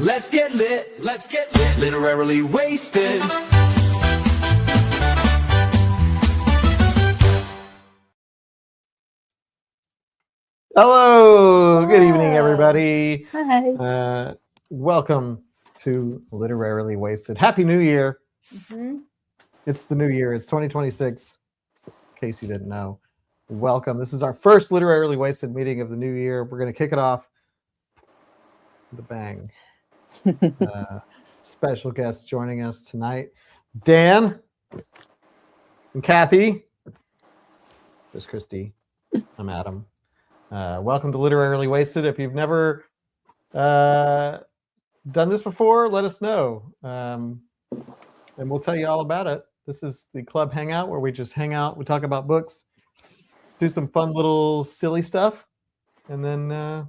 Let's get lit, literally wasted. Hello, good evening, everybody. Hi. Welcome to Literarily Wasted. Happy New Year. Mm-hmm. It's the new year. It's 2026, in case you didn't know. Welcome. This is our first Literarily Wasted meeting of the new year. We're going to kick it off with a bang. Special guests joining us tonight, Dan and Kathy. There's Christy. I'm Adam. Welcome to Literarily Wasted. If you've never done this before, let us know, and we'll tell you all about it. This is the club hangout where we just hang out, we talk about books, do some fun little silly stuff, and then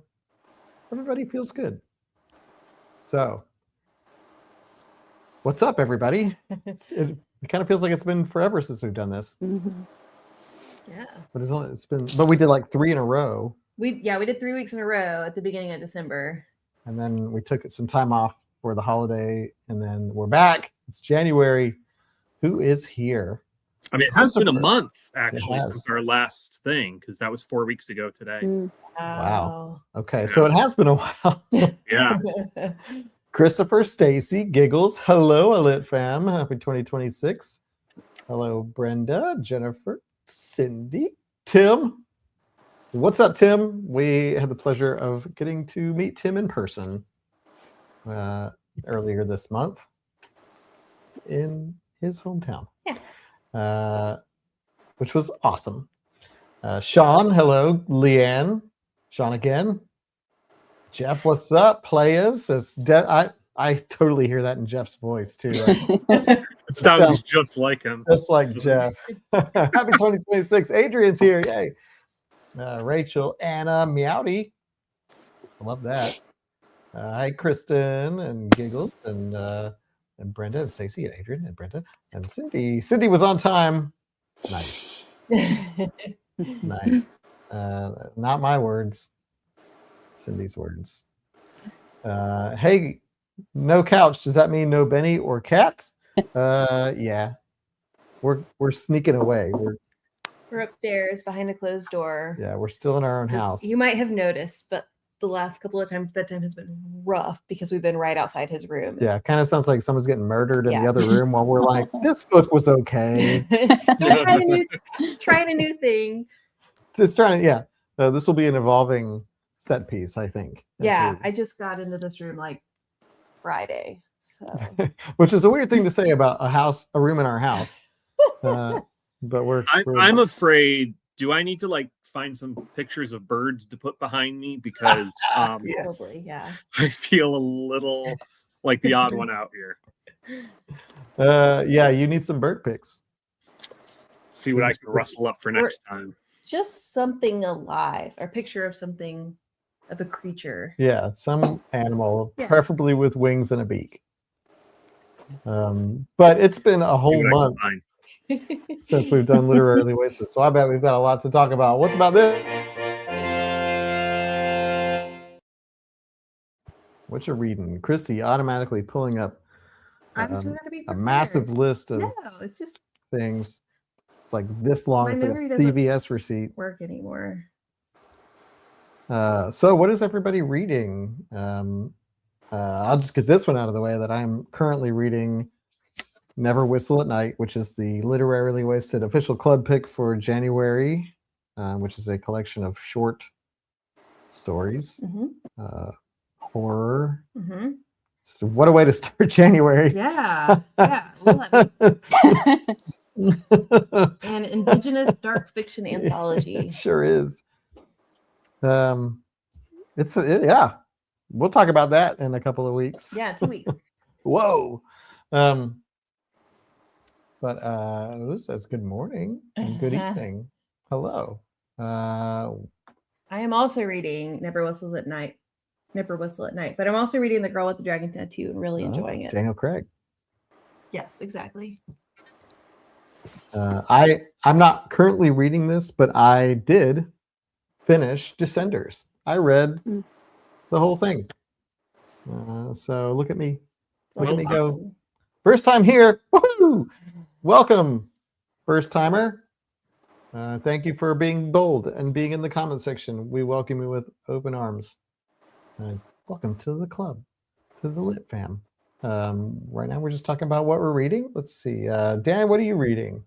everybody feels good. So what's up, everybody? It kind of feels like it's been forever since we've done this. Mm-hmm. Yeah, But but we did like 3 in a row. we did 3 weeks in a row at the beginning of December, And then we took some time off for the holiday, and then we're back. It's January. Who is here? I mean, it has been a month actually since our last thing, because that was 4 weeks ago today. Wow. Okay, so it has been a while. Yeah. Christopher, Stacy, Giggles. Hello, Alit fam. Happy 2026. Hello, Brenda, Jennifer, Cindy, Tim. What's up, Tim? We had the pleasure of getting to meet Tim in person earlier this month in his hometown. Yeah. Which was awesome. Sean, hello. Leanne. Sean again. Jeff, what's up? Players. I totally hear that in Jeff's voice too. It sounds just like him. Just like Jeff. Happy 2026. Adrian's here. Yay. Rachel, Anna, Meowdy. I love that. Hi, Kristen and Giggles and Brenda and Stacy and Adrian and Brenda and Cindy. Cindy was on time. Nice. Nice. Not my words. Cindy's words. Hey, no couch. Does that mean no Benny or cat? Yeah. We're sneaking away. We're upstairs behind a closed door. Yeah, we're still in our own house. You might have noticed, but the last couple of times bedtime has been rough because we've been right outside his room. Yeah, kind of sounds like someone's getting murdered in the other room while we're like, this book was okay. So we're trying a new thing. Just trying, yeah. This will be an evolving set piece, I think. Yeah, I just got into this room like Friday. So which is a weird thing to say about a room in our house. But I'm afraid. Do I need to like find some pictures of birds to put behind me? Because yes. Probably, yeah. I feel a little like the odd one out here. Yeah, you need some bird pics. See what I can rustle up for next time. Just something alive, or a picture of something, of a creature. Yeah, some animal, preferably with wings and a beak. But it's been a whole month since we've done Literarily Wasted, so I bet we've got a lot to talk about. What's about this? What you reading? Christy automatically pulling up a massive list of it's just things. It's like this long. It's like a CVS receipt. Work anymore. So what is everybody reading? I'll just get this one out of the way that I'm currently reading Never Whistle at Night, which is the Literarily Wasted official club pick for January, which is a collection of short stories, horror. So what a way to start January. Yeah. An indigenous dark fiction anthology. It sure is. Yeah. We'll talk about that in a couple of weeks. Yeah, 2 weeks. Whoa. But who says good morning and good evening? Hello. I am also reading Never Whistle at Night, but I'm also reading The Girl with the Dragon Tattoo and really enjoying it. Daniel Craig. Yes, exactly. I'm not currently reading this, but I did finish Descenders. I read the whole thing. So look at me. Look That's at me go. awesome. First time here. Woohoo! Welcome, first timer. Thank you for being bold and being in the comment section. We welcome you with open arms. Welcome to the club, to the Lit Fam. Right now, we're just talking about what we're reading. Let's see. Dan, what are you reading?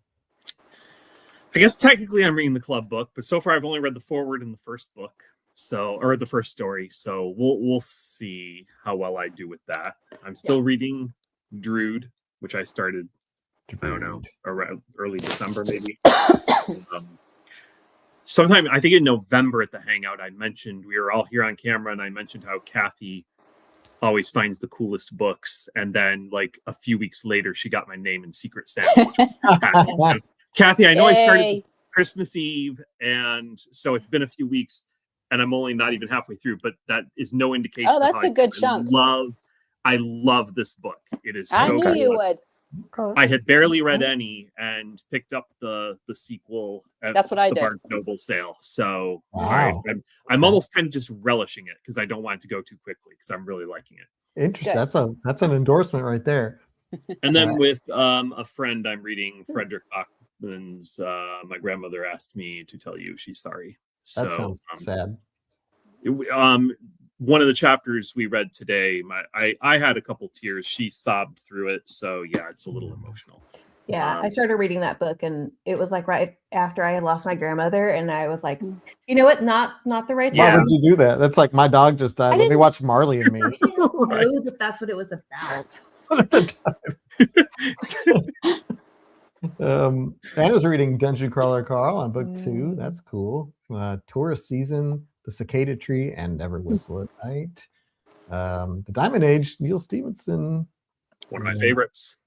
I guess technically I'm reading the club book, but so far I've only read the foreword in the first book, or the first story. So we'll see how well I do with that. I'm still reading Drood, which I started, I don't know, around early December maybe. Sometime I think in November at the Hangout, I mentioned we were all here on camera, and I mentioned how Kathy always finds the coolest books, and then like a few weeks later, she got my name in Secret Santa. So, Kathy, I know I started this Christmas Eve, and so it's been a few weeks, and I'm only not even halfway through, but that is no indication. Oh, that's a good chunk. I love this book. It is. I so knew good. you would. I had barely read any and picked up the sequel at That's what I the did. Barnes Noble sale. So Wow. I'm almost kind of just relishing it because I don't want it to go too quickly because I'm really liking it. Interesting. Good. That's an endorsement right there. And then with a friend, I'm reading Frederick Bachman's My Grandmother Asked Me to Tell You She's Sorry. That So sounds sad. one of the chapters we read today, I had a couple tears. She sobbed through it. So yeah, it's a little emotional. Yeah, I started reading that book, and it was like right after I had lost my grandmother, and I was like, you know what, not the right Why time. would you do that? That's like my dog just died. Let me watch Marley and Me. I didn't know that that's what it was about. Anna's reading Dungeon Crawler Carl on book 2. That's cool. Tourist Season, The Cicada Tree, and Never Whistle at Night. The Diamond Age, Neil Stevenson. One of my favorites.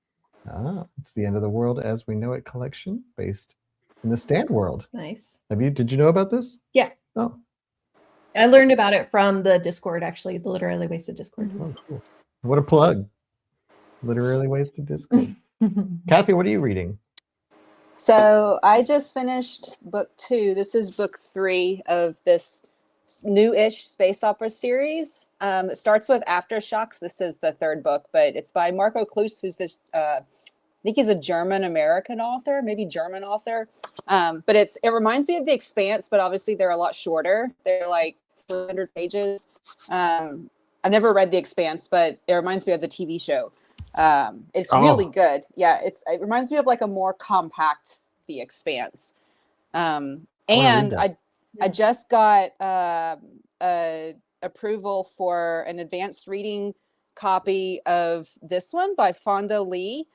It's the End of the World as We Know It collection based in the Stand world. Nice. Did you know about this? Yeah. Oh. I learned about it from the Discord, actually, the Literally Wasted Discord. Oh, cool. What a plug. Literally Wasted Discord. Kathy, what are you reading? So I just finished book 2. This is book 3 of this new-ish space opera series. It starts with Aftershocks. This is the 3rd book, but it's by Marco Kloos, who's this, I think he's a German-American author, maybe German author. But it reminds me of The Expanse, but obviously they're a lot shorter. They're like 400 pages. I've never read The Expanse, but it reminds me of the TV show. It's really good. Yeah, it reminds me of like a more compact The Expanse. And I just got approval for an advanced reading copy of this one by Fonda Lee,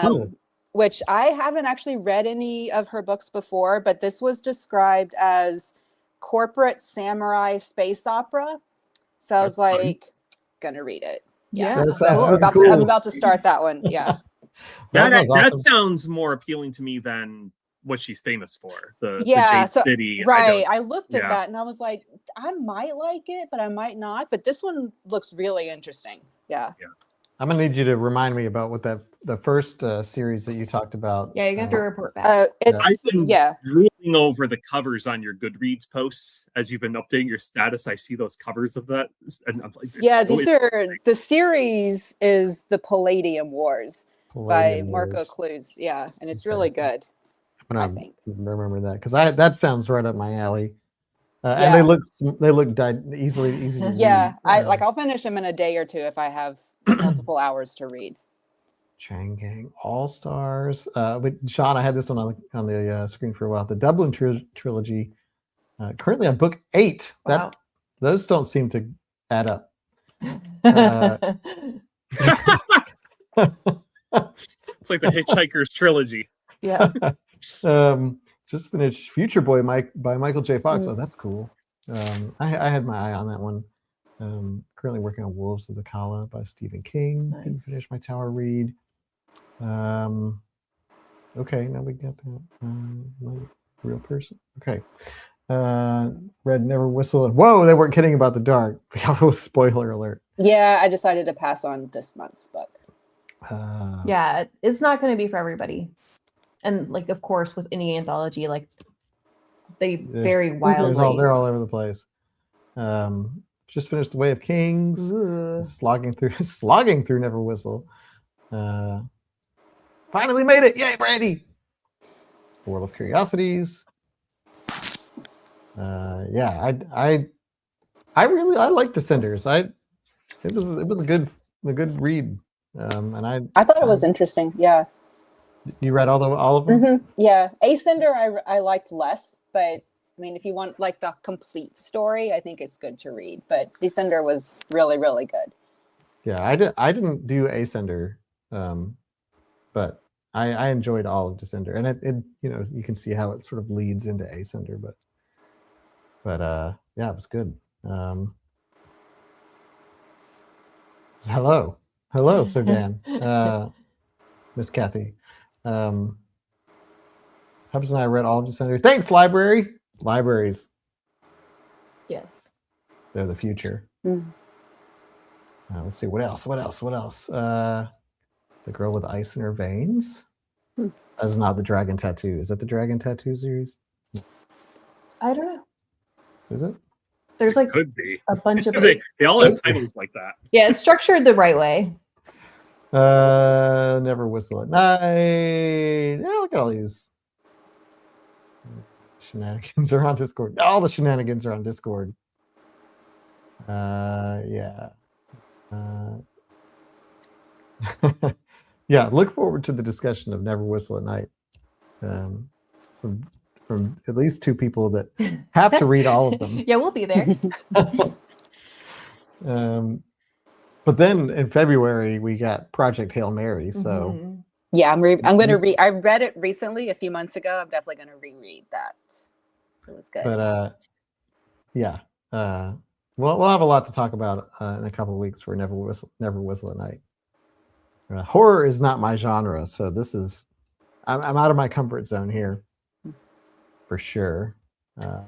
Cool. which I haven't actually read any of her books before, but this was described as corporate samurai space opera. So I was like, gonna read it. Yeah, I'm about to start that one. Yeah. That sounds more appealing to me than what she's famous for. The Jade City. Right. I looked at that and I was like, I might like it, but I might not. But this one looks really interesting. Yeah. I'm gonna need you to remind me about what the first series that you talked about. Yeah, you have to report back. I've been drooling over the covers on your Goodreads posts as you've been updating your status. I see those covers of that, and I'm like, these are the series is the Palladium Wars by Marco Kloos. Yeah, and it's really good. I think remember that because that sounds right up my alley. And they look easy. Yeah, I'll finish them in a day or two if I have multiple hours to read. Chang Gang All Stars. But Sean, I had this one on the screen for a while. The Dublin trilogy, currently on book 8. Wow. Those don't seem to add up. It's like the Hitchhiker's trilogy. Yeah. Just finished Future Boy by Michael J. Fox. Oh, that's cool. I had my eye on that one. Currently working on Wolves of the Kala by Stephen King. Nice. Didn't finish my Tower read. Okay, now we got that. Real person. Okay. Read Never Whistle. Whoa, they weren't kidding about the dark. Spoiler alert. Yeah, I decided to pass on this month's book. Yeah, it's not going to be for everybody. And like, of course, with any anthology, like they vary wildly. They're all over the place. just finished The Way of Kings. Ooh. Slogging through Never Whistle. Finally made it! Yay, Brandy! World of Curiosities. Yeah, I like Descenders. It was a good read. And I thought it was interesting. Yeah. You read all of them? Mm-hmm. Yeah. Ascender I liked less, but I mean, if you want like the complete story, I think it's good to read. But Descender was really, really good. Yeah, I didn't do Ascender, but I enjoyed all of Descender, and it you can see how it sort of leads into Ascender, but yeah, it was good. Hello, Sogan, Miss Kathy. Hubbs and I read all of Descender. Thanks, libraries. Yes. They're the future. Mm. Let's see what else. The Girl with Ice in Her Veins. That's not the Dragon Tattoo. Is that the Dragon Tattoo series? I don't know. Is it? There's like Could be. a bunch of They all have it's- titles like that. Yeah, it's structured the right way. Never Whistle at Night. Yeah, look at all these shenanigans are on Discord. All the shenanigans are on Discord. Yeah. Yeah, look forward to the discussion of Never Whistle at Night. From at least two people that have to read all of them. Yeah, we'll be there. But then in February we got Project Hail Mary. So Mhm. Yeah, I'm going to read. I read it recently a few months ago. I'm definitely going to reread that. It was good. But yeah, we'll have a lot to talk about in a couple of weeks for Never Whistle at Night. Horror is not my genre, so this is I'm out of my comfort zone here for sure. I'm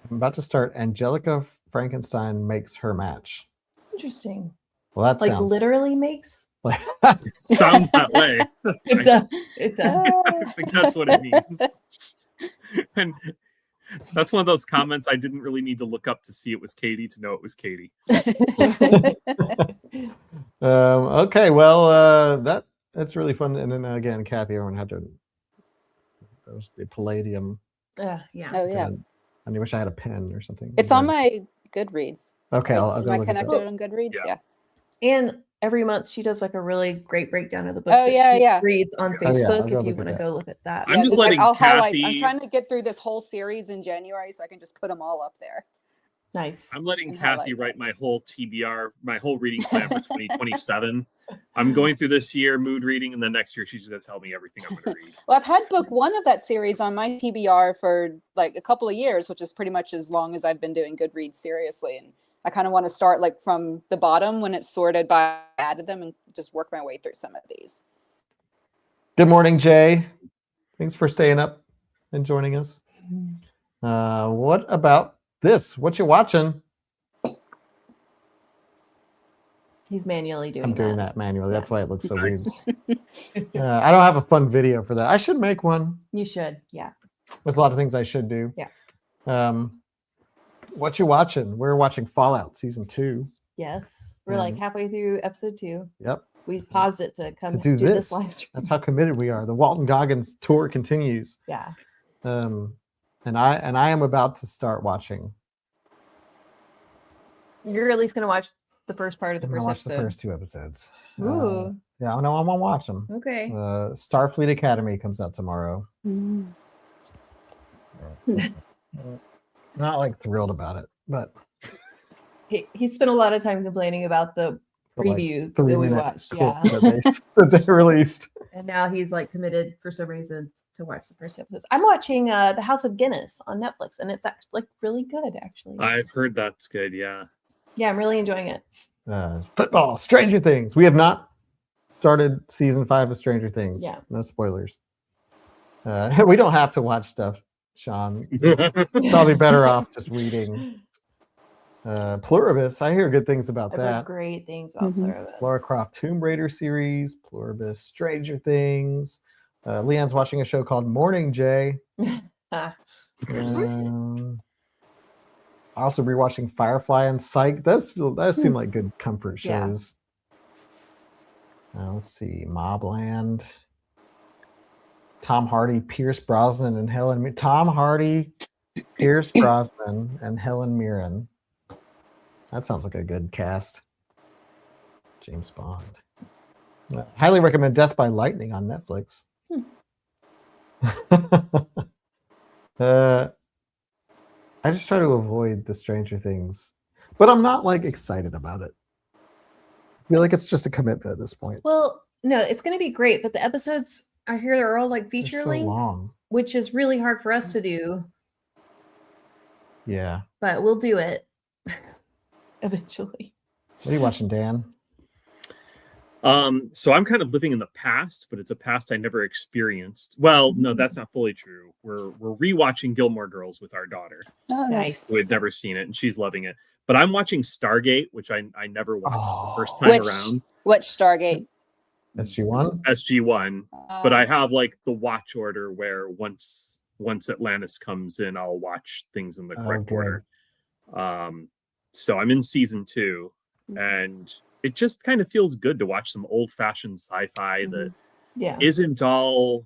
about to start Angelica Frankenstein Makes Her Match. Interesting. Well, that Like sounds literally makes? like Sounds that way. It does. It does. I think that's what it means. And that's one of those comments I didn't really need to look up to see it was Katie to know it was Katie. Okay, well, that's really fun. And then again, Kathy, everyone had to. That was the Palladium. Yeah. Oh yeah, And I wish I had a pen or something. it's on my Goodreads. Okay, I'll Am go I look at that. connected on Goodreads? Yeah. Yeah. And every month she does like a really great breakdown of the books Oh, that yeah, she yeah. reads on Oh, yeah, I'll Facebook go if you look at want to that. go look at that. I'm just it's like letting I'll highlight. I'm Kathy- trying to get through this whole series in January so I can just put them all up there. Nice. I'm letting And Kathy highlight write my whole TBR, my whole reading plan for 2027. I'm going through this year mood reading, and then next year she's going to tell me everything I'm going to read. Well, I've had book 1 of that series on my TBR for like a couple of years, which is pretty much as long as I've been doing Goodreads seriously. And I kind of want to start like from the bottom when it's sorted by I added them and just work my way through some of these. Good morning, Jay. Thanks for staying up and joining us. What about this? What you watching? He's manually doing I'm doing that manually. Yeah. That's why it looks so weird. Nice. I don't have a fun video for that. I should make one. You should. Yeah. There's a lot of things I should do. Yeah. What you watching? We're watching Fallout Season 2. Yes. We're like halfway through episode 2. Yep. We paused it to come do do this this. live stream. That's how committed we are. The Walton Goggins tour continues. Yeah. And I am about to start watching. You're at least going to watch the first part of the I'm gonna first watch episode. the first 2 episodes. Ooh. Yeah, I know I'm gonna watch them. Okay. Starfleet Academy comes out tomorrow. Not like thrilled about it, but He spent a lot of time complaining about the for, like, preview 3 that we minute watched. clip Yeah. that they released. And now he's like committed for some reason to watch the first episodes. I'm watching The House of Guinness on Netflix, and it's actually like really good, actually. I've heard that's good, yeah. Yeah, I'm really enjoying it. Football, Stranger Things. We have not started season 5 of Stranger Things. Yeah. No spoilers. We don't have to watch stuff, Sean. Probably better off just reading Pluribus. I hear good things about I've heard that. great things about Mhm. Pluribus. Lara Croft Tomb Raider series, Pluribus, Stranger Things. Leon's watching a show called Morning Jay. Ah. Also rewatching Firefly and Psych. Those seem like good comfort Yeah. shows. Let's see, Mobland. Tom Hardy, Pierce Brosnan, and Helen. Tom Hardy, Pierce Brosnan, and Helen Mirren. That sounds like a good cast. James Bond. Highly recommend Death by Lightning on Netflix. I just try to avoid the Stranger Things, but I'm not like excited about it. I feel like it's just a commitment at this point. Well, no, it's going to be great, but the episodes I hear they're all like They're feature so length, long. which is really hard for us to do, Yeah. but we'll do it eventually. What are you watching, Dan? So I'm kind of living in the past, but it's a past I never experienced. Well, no, that's not fully true. We're rewatching Gilmore Girls with our daughter, Oh, Nice. who had never seen it, and she's loving it. But I'm watching Stargate, which I never watched the first time Which around. which Stargate? SG1? SG1. But I have like the watch order where once Atlantis comes in, I'll watch things in the correct good. order. So I'm in season 2, and it just kind of feels good to watch some old-fashioned sci-fi that Yeah. isn't all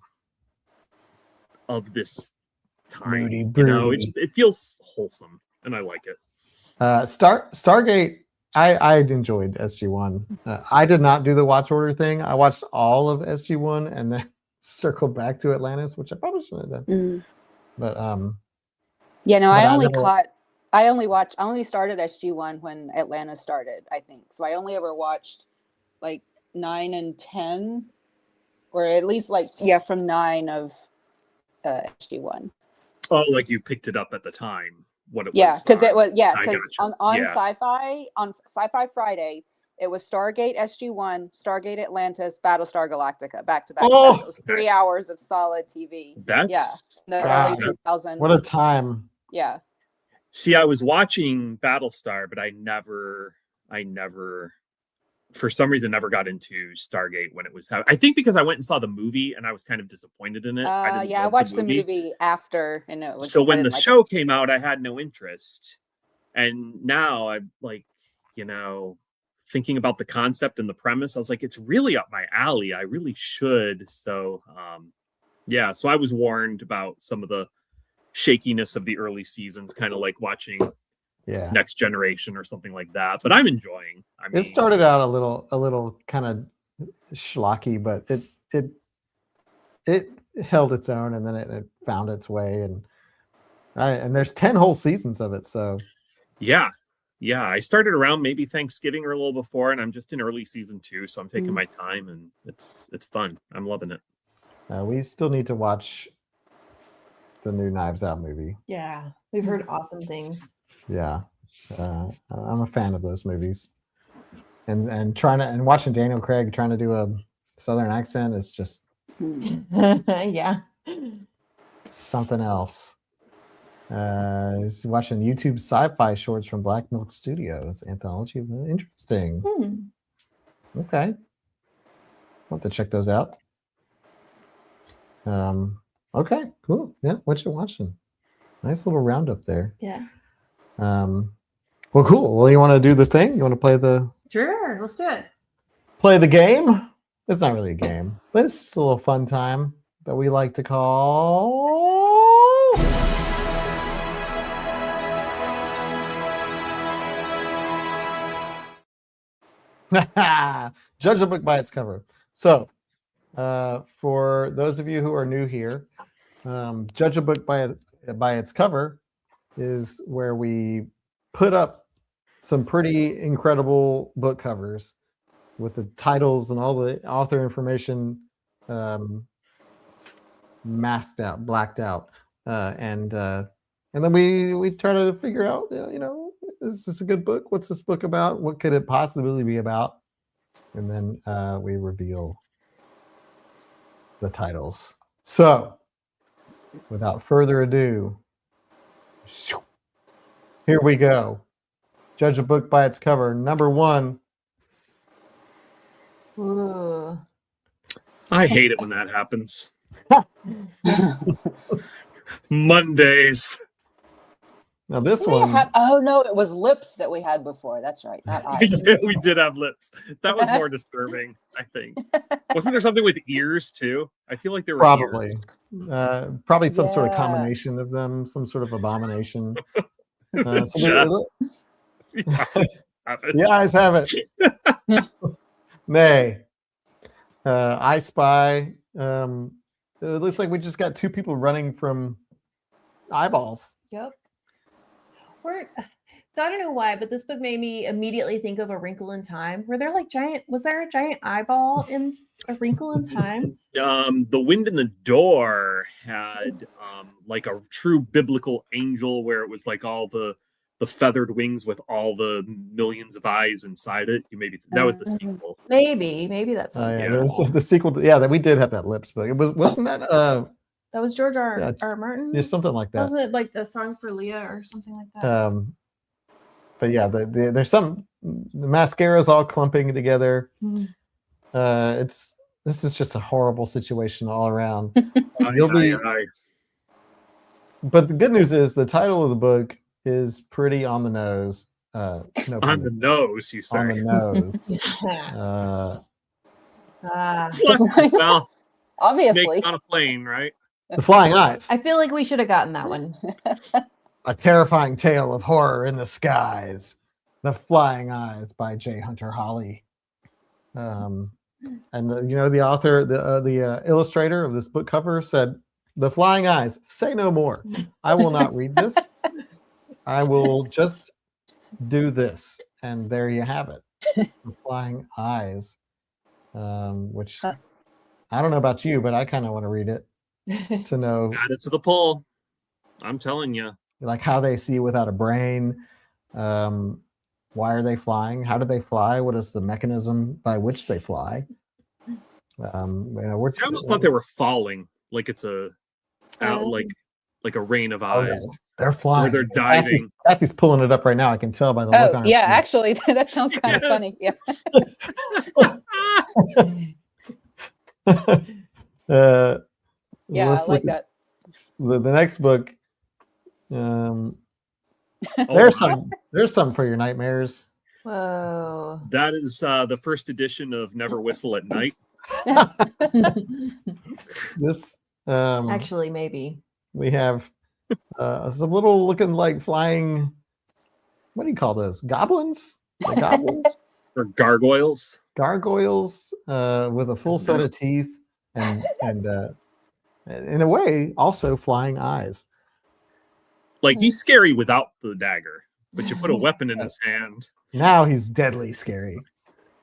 of this time. Moody, You know, broody. it feels wholesome, and I like it. Stargate, I enjoyed SG1. I did not do the watch order thing. I watched all of SG1 and then circled back to Atlantis, which I probably shouldn't have done. But Yeah, no, But I I only never- I only started SG1 when Atlanta started, I think. So I only ever watched like 9 and 10, or at least from 9 of SG1. Oh, like you picked it up at the time. What it Yeah, was. because it was I because gotcha. on Yeah. Sci-Fi Friday, it was Stargate SG1, Stargate Atlantis, Battlestar Galactica, back to back. Oh! It was 3 hours of solid TV. That's In the God, early 2000s. what a time. Yeah. See, I was watching Battlestar, but I never, for some reason, never got into Stargate when it was. I think because I went and saw the movie and I was kind of disappointed in it. I love watched the movie after, and it was. So I when the didn't like show came out, I had no interest, and now I'm like, thinking about the concept and the premise. I was like, it's really up my alley. I really should. So, yeah. So I was warned about some of the shakiness of the early seasons, kind of like watching Yeah. Next Generation or something like that. But I'm enjoying. I mean, It started out a little kind of schlocky, but it held its own, and then it found its way, and there's 10 whole seasons of it. So yeah. I started around maybe Thanksgiving or a little before, and I'm just in early season 2, so I'm taking my time, and it's fun. I'm loving it. we still need to watch the new Knives Out movie. Yeah. We've heard awesome things. Yeah, I'm a fan of those movies, and watching Daniel Craig trying to do a Southern accent is just Yeah. something else. He's watching YouTube sci-fi shorts from Black Milk Studios anthology. Interesting. Okay, I'll have to check those out. Okay, cool. Yeah, what you watching? Nice little roundup there. Yeah. Well, cool. Well, you want to do the thing? You want to play the Sure. Let's do it. game? It's not really a game, but it's just a little fun time that we like to call Judge a Book by its cover. So, for those of you who are new here, Judge a Book by its cover is where we put up some pretty incredible book covers with the titles and all the author information masked out, blacked out, and then we try to figure out, is this a good book? What's this book about? What could it possibly be about? And then we reveal the titles. So, without further ado, here we go. Judge a book by its cover. Number 1. Ooh. I hate it when that happens. Mondays. Now this We one, had, oh no, it was lips that we had before. That's right, not eyes. Yeah, we did have lips. That was more disturbing, I think. Wasn't there something with ears too? I feel like there were probably, ears. some sort of Yeah. combination of them, some sort of abomination. So Jeff. the Have it. eyes have it. Nay. I Spy. It looks like we just got two people running from eyeballs. Yep. So I don't know why, but this book made me immediately think of A Wrinkle in Time. Was there a giant eyeball in A Wrinkle in Time? The Wind in the Door had like a true biblical angel where it was like all the feathered wings with all the millions of eyes inside it. That was the sequel. Maybe that's The sequel. That we did have that lips book. It wasn't that that was George R. Yeah, R. Martin. yeah, something like that. Wasn't it like the Song for Leah or something like that? But yeah, there's the mascara's all clumping together. This is just a horrible situation all around. But the good news is the title of the book is pretty on the nose. On the nose, you say? On the nose. Well, obviously. Snake on a plane, right? The Flying Eyes. I feel like we should have gotten that one. A terrifying tale of horror in the skies. The Flying Eyes by J. Hunter Holly. And the author, the illustrator of this book cover said, "The Flying Eyes, say no more. I will not read this. I will just do this." And there you have it. The Flying Eyes. Which I don't know about you, but I kind of want to read it to know. Add it to the poll. I'm telling you. Like how they see without a brain. Why are they flying? How do they fly? What is the mechanism by which they fly? I almost thought they were falling, like it's like a rain of eyes. No. They're flying. Or they're diving. Kathy's pulling it up right now. I can tell by the look on her face. Actually, that sounds kind of funny. Yeah. I like that. The next book. There's some for your nightmares. Whoa. That is the first edition of Never Whistle at Night. This actually maybe we have some little looking like flying, what do you call those? Goblins? The goblins? Or gargoyles. Gargoyles with a full set of teeth and in a way also flying eyes. Like he's scary without the dagger, but you put a weapon in his hand. Now he's deadly scary.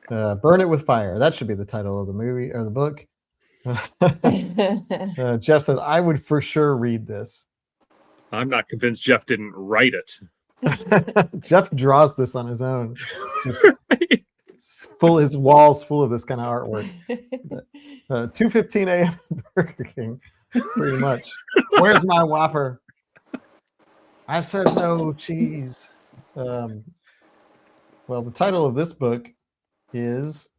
Burn It with Fire. That should be the title of the movie or the book. Jeff says, I would for sure read this. I'm not convinced Jeff didn't write it. Jeff draws this on his own. Just his walls full of this kind of artwork. 2:15 a.m. Burger King, pretty much. Where's my Whopper? I said no cheese. Well, the title of this book is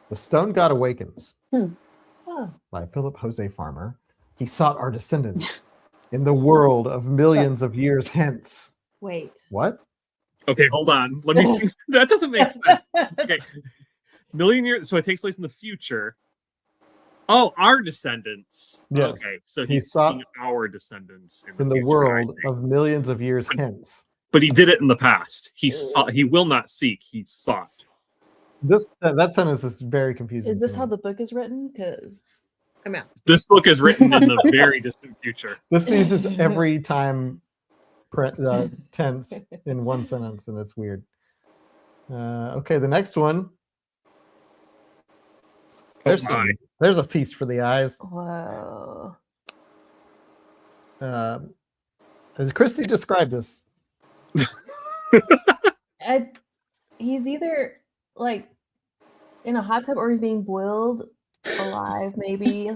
The Stone God Awakens by Philip Jose Farmer. He sought our descendants in the world of millions of years hence. Wait. What? Okay, hold on. Let me. That doesn't make sense. Okay, million years. So it takes place in the future. Oh, our descendants. Yes. Okay, so He he's sought seeking our descendants in the future, world of millions of years hence. But he did it in the past. He sought. He will not seek. He sought. That sentence is very confusing. Is this how the book is written? Because I'm out. This book is written in the very distant future. This uses every time tense in one sentence, and it's weird. Okay, the next one. There's a feast for the eyes. Whoa. As Christy described this. He's either like in a hot tub or he's being boiled alive, maybe.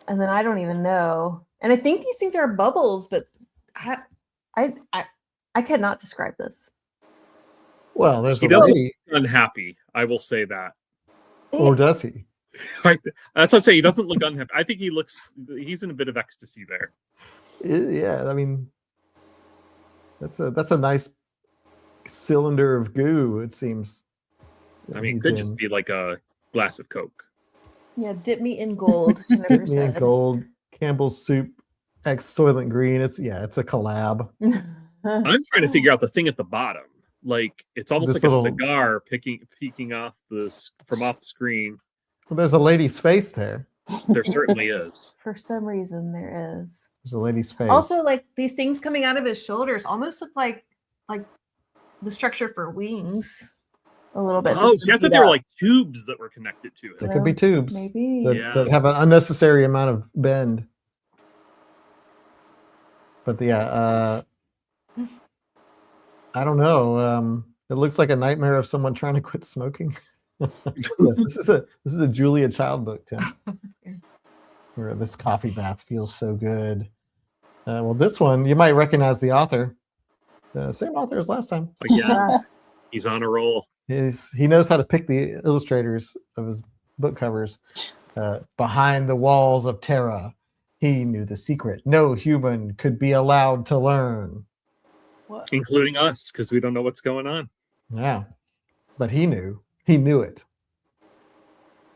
And then I don't even know. And I think these things are bubbles, but I cannot describe this. Well, He doesn't look unhappy. I will say that. Or does he? That's what I'm saying. He doesn't look unhappy. I think he's in a bit of ecstasy there. Yeah, I mean, that's a nice cylinder of goo. It seems. I mean, it he's could in. just be like a glass of Coke. Yeah, dip me in gold. Dip Jennifer me in said. gold. Campbell's soup, X Soylent Green. It's a collab. I'm trying to figure out the thing at the bottom. Like it's almost This like a little- cigar peeking off from off the screen. Well, there's a lady's face there. There certainly is. For some reason, there is. There's a lady's face. Also, like these things coming out of his shoulders almost look like the structure for wings a little bit. Oh, just see, I to thought beat they were up. like tubes that were connected to They it. could be tubes Maybe. that, Yeah. that have an unnecessary amount of bend. But I don't know. It looks like a nightmare of someone trying to quit smoking. Yes, this is a Julia Child book, Tim. Where this coffee bath feels so good. Well, this one you might recognize the author. Same author as last time. Again, Yeah. he's on a roll. He knows how to pick the illustrators of his book covers. Behind the walls of Terra, he knew the secret no human could be allowed to learn. What? Including us, because we don't know what's going on. Yeah, but he knew it.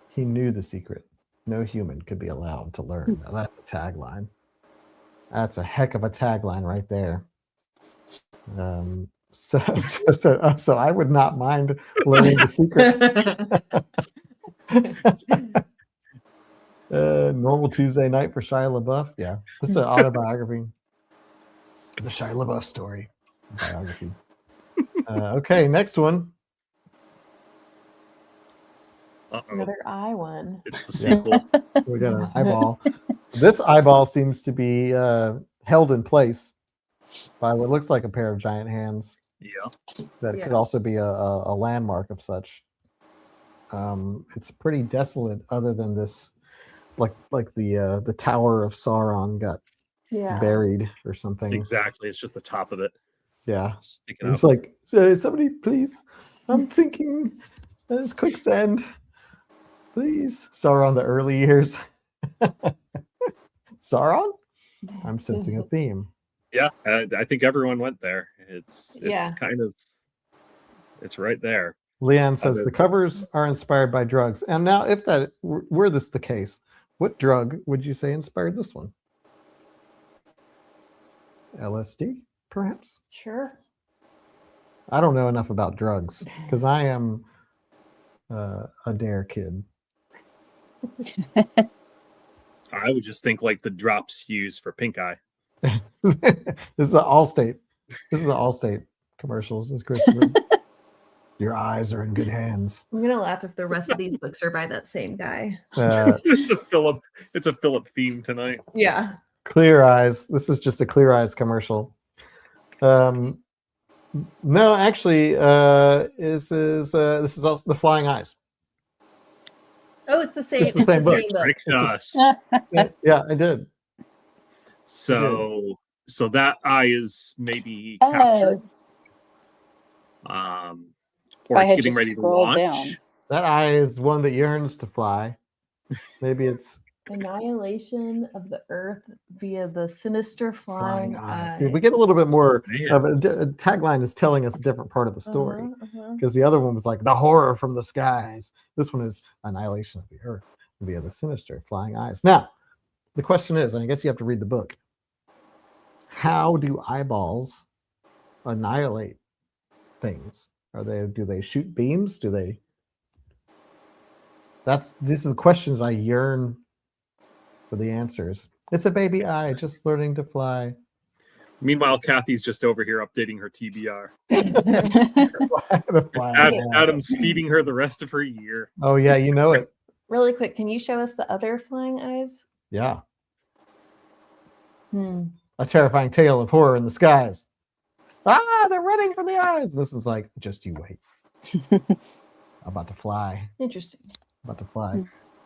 He knew the secret no human could be allowed to learn. Now, that's a tagline. That's a heck of a tagline right there. So I would not mind learning the secret. Normal Tuesday night for Shia LaBeouf. Yeah, this is an autobiography. The Shia LaBeouf story biography. Okay, next one. Uh-oh. Another eye one. It's the sequel. We got an eyeball. This eyeball seems to be held in place by what looks like a pair of giant hands. Yeah. That Yeah. could also be a landmark of such. It's pretty desolate, other than this, like the Tower of Sauron got Yeah. buried or something. Exactly. It's just the top of it Yeah, sticking he's up. like, somebody, please, I'm sinking. There's quicksand. Please, Sauron, the early years. Sauron. I'm sensing a theme. Yeah, I think everyone went there. It's Yeah. kind of it's right there. Leanne says did. the covers are inspired by drugs. And now, if that were this the case, what drug would you say inspired this one? LSD, perhaps? Sure. I don't know enough about drugs because I am a dare kid. I would just think like the drops used for pink eye. This is an Allstate. This is an Allstate commercial. This is Christopher. Your eyes are in good hands. I'm gonna laugh if the rest of these books are by that same guy. It's a Philip theme tonight. Yeah. Clear Eyes. This is just a Clear Eyes commercial. No, actually, this is also the Flying Eyes. Oh, it's the same. It's the same book. Tricked us. Yeah, I did. So that eye is maybe Oh. captured. Or I it's had getting just ready to scrolled launch. down. That eye is one that yearns to fly. Maybe it's Annihilation of the Earth via the sinister flying eye. Dude, we get a little bit more Man. of a tagline is telling us a different part of the story. Uh-huh. Because the other one was like the horror from the skies. This one is annihilation of the earth via the sinister flying eyes. Now, the question is, and I guess you have to read the book. How do eyeballs annihilate things? Do they shoot beams? These are the questions I yearn for the answers. It's a baby eye just learning to fly. Meanwhile, Kathy's just over here updating her TBR. The flying eyes. Adam's feeding her the rest of her year. Oh yeah, you know it. Really quick, can you show us the other flying eyes? Yeah. A A terrifying tale of horror in the skies. Ah, they're running from the eyes. This is like, just you wait. I'm about to fly. Interesting. About to fly.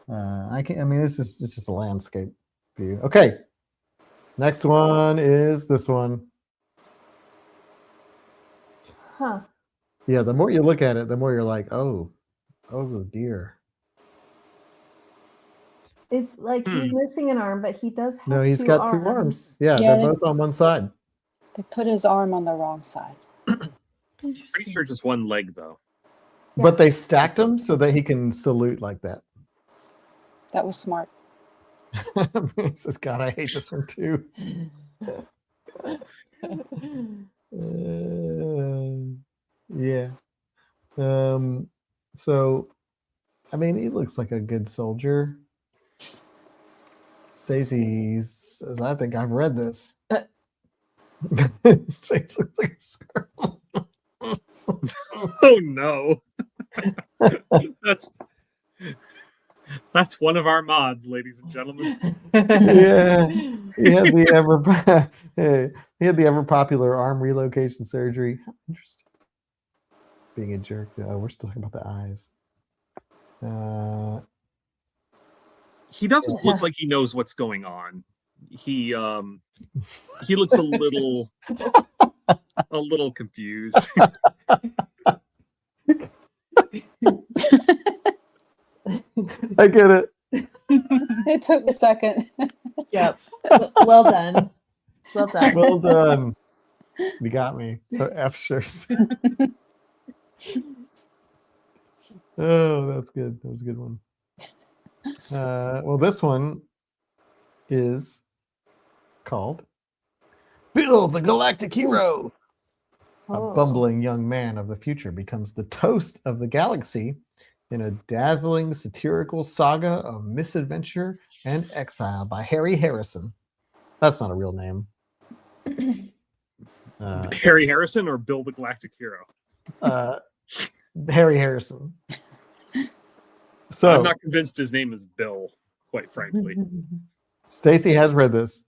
It's just a landscape view. Okay. Next one is this one. Huh. Yeah, the more you look at it, the more you're like, oh dear. It's like he's missing an arm, but he does have No, he's got two arms. Yeah, Yeah, they're both on one side. They put his arm on the wrong side. Pretty sure just one leg though. Yeah. But they stacked them so that he can salute like that. That was smart. He says, God, I hate this one too. Yeah. So, I mean, he looks like a good soldier. Stacy says, I think I've read this. His face looks like a squirrel. Oh no. That's one of our mods, ladies and gentlemen. Yeah. He had the ever popular arm relocation surgery. How interesting. Being a jerk. We're still talking about the eyes. He doesn't look like he knows what's going on. He looks a little confused. I get it. It took a second. Yep. Well done. Well done. Well done. You got me. F shirts. Oh, that's good. That was a good one. Well, this one is called Bill the Galactic Hero. A bumbling young man of the future becomes the toast of the galaxy in a dazzling satirical saga of misadventure and exile by Harry Harrison. That's not a real name. Harry Harrison or Bill the Galactic Hero? Harry Harrison. So I'm not convinced his name is Bill, quite frankly. Stacy has read this.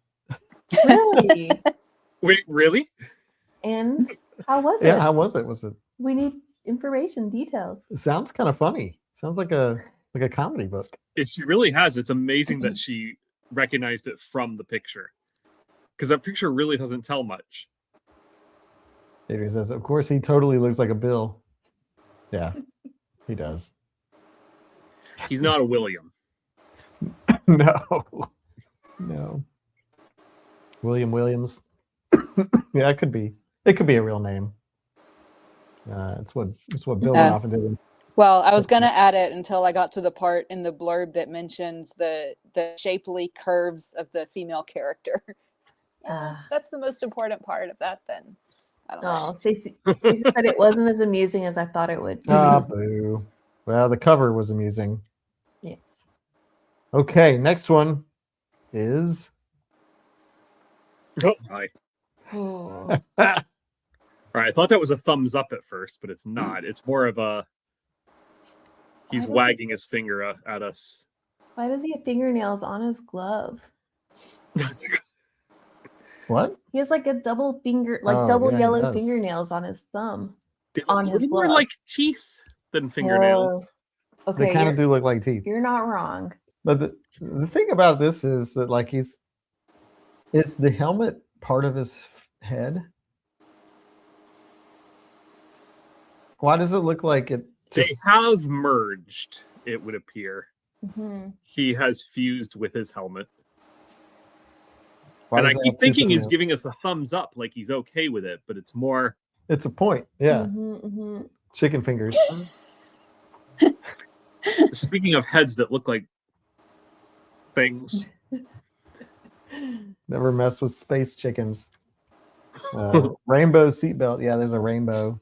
Really? Wait, really? And how was it? Yeah, how was it? Was it? We need information, details. It sounds kind of funny. Sounds like a comedy book. She really has. It's amazing that she recognized it from the picture. Because that picture really doesn't tell much. Adrian says, of course, he totally looks like a Bill. Yeah, he does. He's not a William. No. William Williams. Yeah, it could be. It could be a real name. It's what Bill went off and did. Well, I was going to add it until I got to the part in the blurb that mentions the shapely curves of the female character. That's the most important part of that then. I don't know. Oh, Stacey said it wasn't as amusing as I thought it would. Boo. Well, the cover was amusing. Yes. Okay, next one is Oh, hi. Oh. All right, I thought that was a thumbs up at first, but it's not. It's more of a he's wagging his finger at us. Why does he have fingernails on his glove? what? He has like a double finger, yellow fingernails on his thumb. They on look his more glove. like teeth than fingernails. Okay, They kind of do look like teeth. You're not wrong. But the thing about this is that like is the helmet part of his head? Why does it look like it? They have merged, it would appear. Mm-hmm. He has fused with his helmet. Why And I does it keep have two thinking he's thumbnails? giving us a thumbs up, like he's okay with it, but it's more. It's a point. Yeah. Mm-hmm. Chicken fingers. Speaking of heads that look like things. Never mess with space chickens. Rainbow seatbelt. Yeah, there's a rainbow.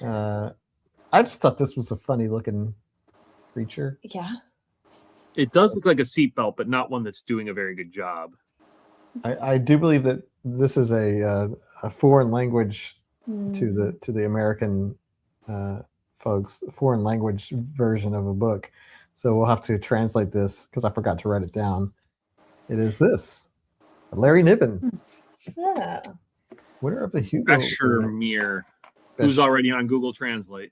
I just thought this was a funny looking creature. Yeah. It does look like a seatbelt, but not one that's doing a very good job. I do believe that this is a foreign language to the American folks, foreign language version of a book. So we'll have to translate this because I forgot to write it down. It is this. Larry Niven, Yeah. winner of the Hugo. Besher Mir, who's already on Google Translate.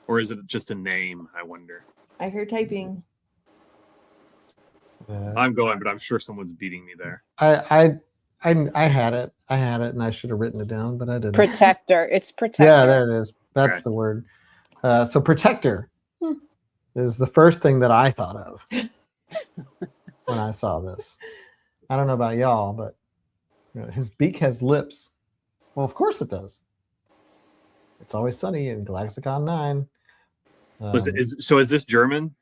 Or is it just a name, I wonder? I heard typing. I'm going, but I'm sure someone's beating me there. I had it. I had it, and I should have written it down, but I didn't. Protector. It's protector. Yeah, there it is. That's Okay. the word. So protector is the first thing that I thought of. when I saw this. I don't know about y'all, but his beak has lips. Well, of course it does. It's Always Sunny in Galacticon 9. Is this German?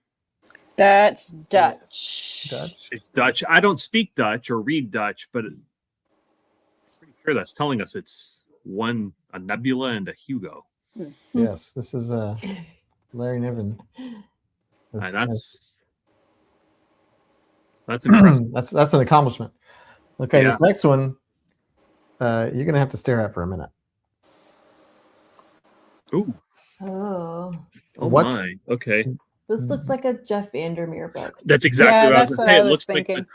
That's Dutch. Dutch. It's Dutch. I don't speak Dutch or read Dutch, but I'm pretty sure that's telling us it's a Nebula and a Hugo. Yes, this is Larry Niven. And that's impressive. That's an accomplishment. Okay, Yeah. this next one, you're gonna have to stare at for a minute. Ooh. Oh, What? My. Okay. this looks like a Jeff Vandermeer book. That's exactly Yeah, what I was that's going what to say. I It was looks thinking. like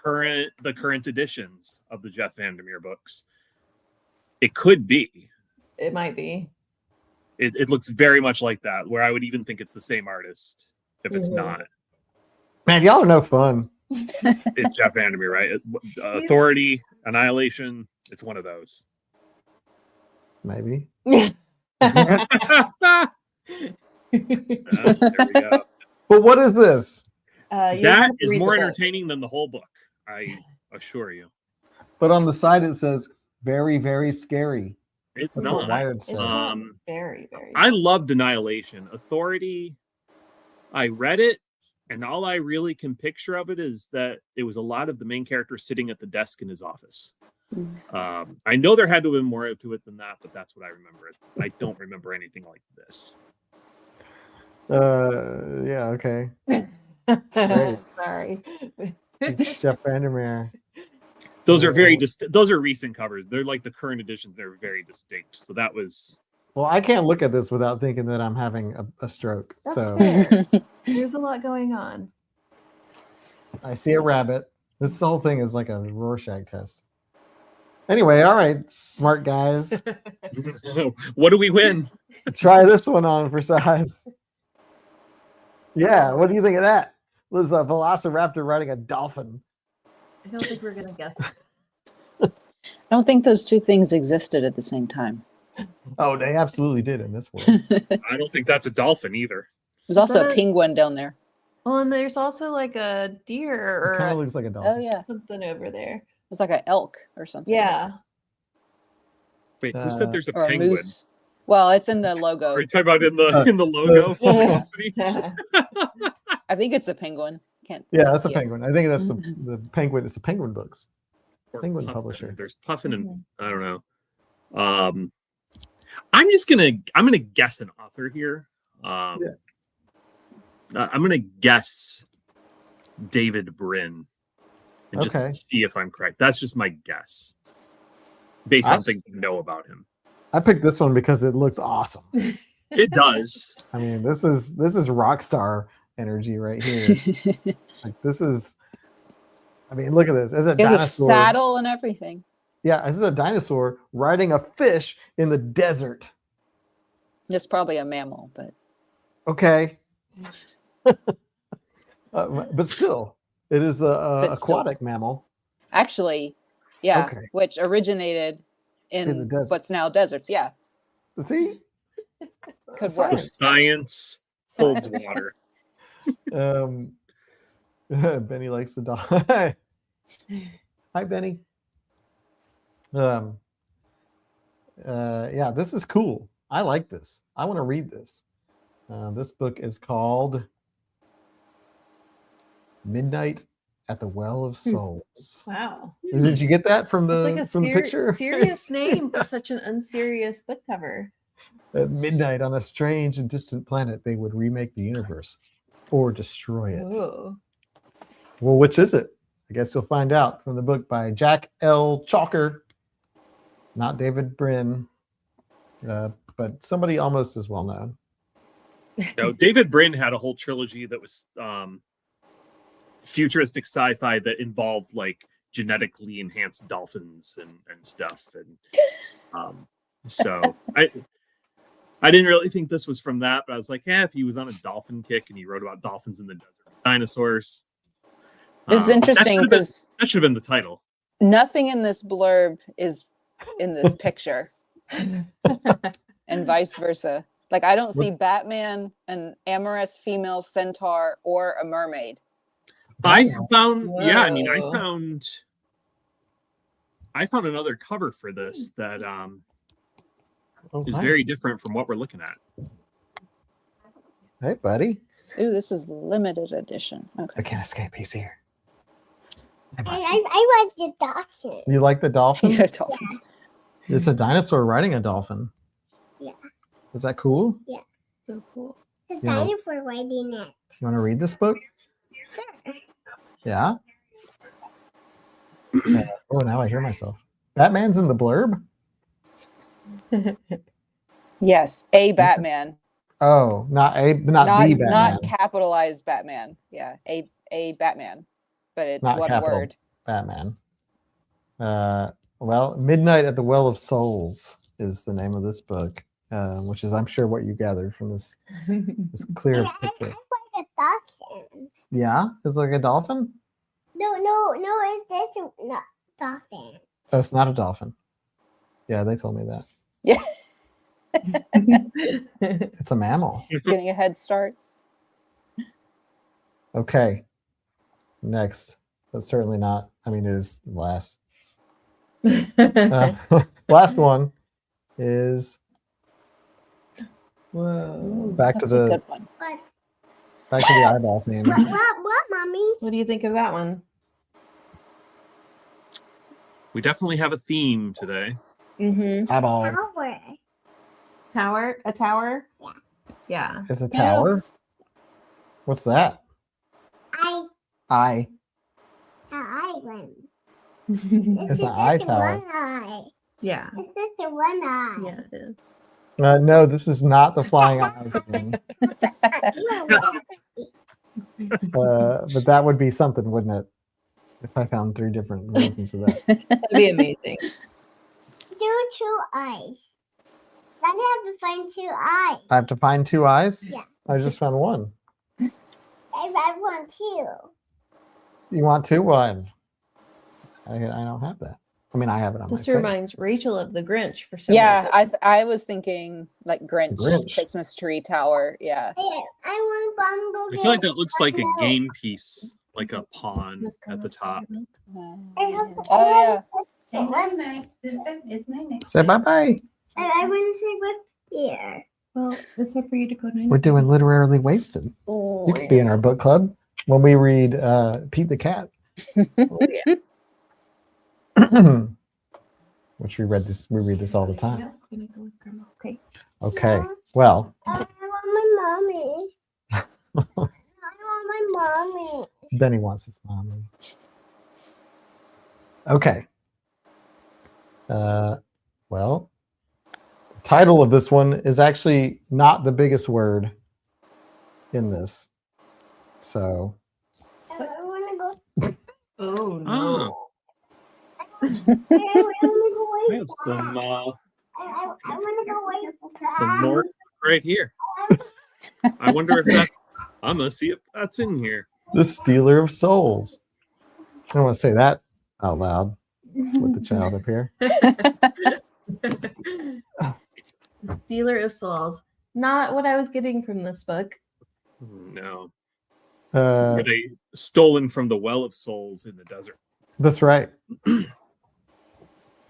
the current editions of the Jeff Vandermeer books. It could be. It might be. It looks very much like that, where I would even think it's the same artist if it's Mhm. not. Man, y'all are no fun. It's Jeff Vandermeer, right? Authority, Annihilation. It's one of those. Maybe. There we go. But what is this? That is more entertaining than the whole book, I assure you. But on the side it says very, very scary. It's That's not. what Wired It's said. not very, very. I loved Annihilation. Authority, I read it, and all I really can picture of it is that it was a lot of the main character sitting at the desk in his office. I know there had to have been more to it than that, but that's what I remember. I don't remember anything like this. Yeah, okay. Sorry. It's Jeff Vandermeer. Those are those are recent covers. They're like the current editions. They're very distinct. So that was. Well, I can't look at this without thinking that I'm having a stroke. That's So fair. There's a lot going on. I see a rabbit. This whole thing is like a Rorschach test. Anyway, all right, smart guys. What do we win? Try this one on for size. Yeah, what do you think of that? There's a velociraptor riding a dolphin. I don't think we're gonna guess it. I don't think those two things existed at the same time. Oh, they absolutely did in this world. I don't think that's a dolphin either. There's also that a penguin down there. Well, and there's also like a deer It kind or of looks like a dolphin. Oh yeah, something over there. it's like an elk or something. Yeah. Wait, who said there's a or a penguin? moose. Well, it's in the logo. Are you talking about in the logo for the company? I think it's a penguin. Can't. Yeah, that's a see it. penguin. I think that's the penguin. It's a Penguin Books. Or Penguin Puffin. publisher. There's Puffin and I don't know. I'm gonna guess an author here. I'm gonna guess David Brin and Okay. just see if I'm correct. That's just my guess based on things you know about him. I picked this one because it looks awesome. It does. I mean, this is rock star energy right here. Like this is. I mean, look at this. It's a He has a dinosaur. saddle and everything. Yeah, this is a dinosaur riding a fish in the desert. It's probably a mammal, but Okay. But still, it is a aquatic mammal. actually, yeah, Okay. which originated In the in desert. what's now deserts. Yeah, See? could Sorry. work. The science holds water. Benny likes the dog. Hi, Benny. Yeah, this is cool. I like this. I want to read this. This book is called Midnight at the Well of Souls. Wow. Did you get that from It's the like a from the picture? serious name for such an unserious book cover. At midnight on a strange and distant planet, they would remake the universe or destroy it. Oh. Well, which is it? I guess you'll find out from the book by Jack L. Chalker, not David Brin, but somebody almost as well known. No, David Brin had a whole trilogy that was futuristic sci-fi that involved like genetically enhanced dolphins and stuff. And so I didn't really think this was from that, but I was like, yeah, if he was on a dolphin kick and he wrote about dolphins in the desert, dinosaurs. This is interesting because that should have been the title. nothing in this blurb is in this picture, and vice versa. Like I don't see Batman, an amorous female centaur, or a mermaid. I found, yeah, I mean, Whoa. I found another cover for this that Oh, is hi. very different from what we're looking at. Hey, buddy. Ooh, this is limited edition. I Okay. can't escape. He's here. Hey, And buddy. I like the dolphin. You like the dolphin? Yeah, dolphins. It's a dinosaur riding a dolphin. Yeah. Is that cool? So cool. The Yeah. dinosaur riding it. You want to read this book? Sure. Yeah. Oh, now I hear myself. Batman's in the blurb? Yes, a Batman. Oh, not the Batman. Not capitalized Batman. Yeah, a Batman, but it's Not one capital. word. Batman. Well, Midnight at the Well of Souls is the name of this book, which is, I'm sure, what you gathered from this clear I picture. like a dolphin. Yeah, it's like a dolphin. No, it's not dolphin. Oh, it's not a dolphin. Yeah, they told me that. Yeah, It's a mammal. getting a head start. Okay. Next, but certainly not. I mean, it is last. Last one is Whoa. back to That's a the good one. But eyeball theme. what, mommy? What do you think of that one? We definitely have a theme today. Mm-hmm. Eyeball. Tower. Tower? A tower? Yeah. It's a tower. What's that? Eye. An island. It's an eye tower. One eye. Yeah. It's just a one eye. Yeah, it is. No, this is not the flying eyes thing. But that would be something, wouldn't it? If I found 3 different versions of that. That'd be amazing. Do 2 eyes. Then you have to find 2 eyes. I have to find 2 eyes? Yeah. I just found 1. I want 2. You want 2? One. I don't have that. I mean, I have it on my This face. reminds Rachel of the Grinch for some Yeah, reason. I was thinking like Grinch, Grinch. Christmas tree tower. Yeah. I want Bumblebee. I feel like that looks like a game piece, like a pawn at the top. Oh yeah. Say bye-bye. I want to say what's here. Well, it's time for you to go night. We're doing Literarily Wasted. You could be in our book club when we read Pete the Cat. Oh, yeah. Which we read this all the time. I'm gonna go with Grandma. Okay. Okay. Well, I want my mommy. I want my mommy. Benny wants his mommy. Okay. Well, the title of this one is actually not the biggest word in this. So I want to go. Oh Oh, I want to we have some go away. some more right here. I wonder if that. I'm gonna see if that's in here. the Stealer of Souls. I don't want to say that out loud with the child up here. Stealer of Souls. Not what I was getting from this book. No, Uh, were they stolen from the Well of Souls in the desert? That's right.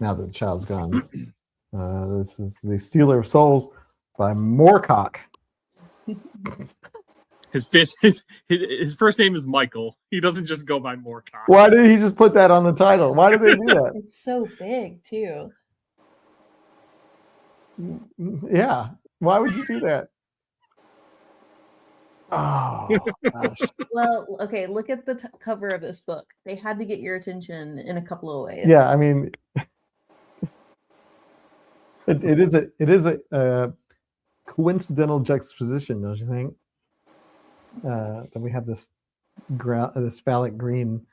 Now that the child's gone. This is The Stealer of Souls by Moorcock. His first name is Michael. He doesn't just go by Moorcock. Why did he just put that on the title? Why did they do that? It's so big too. Yeah. Why would you do that? Oh, gosh. Well, okay, look at the cover of this book. They had to get your attention in a couple of ways. Yeah, I mean, it is a coincidental juxtaposition, don't you think? That we have this phallic green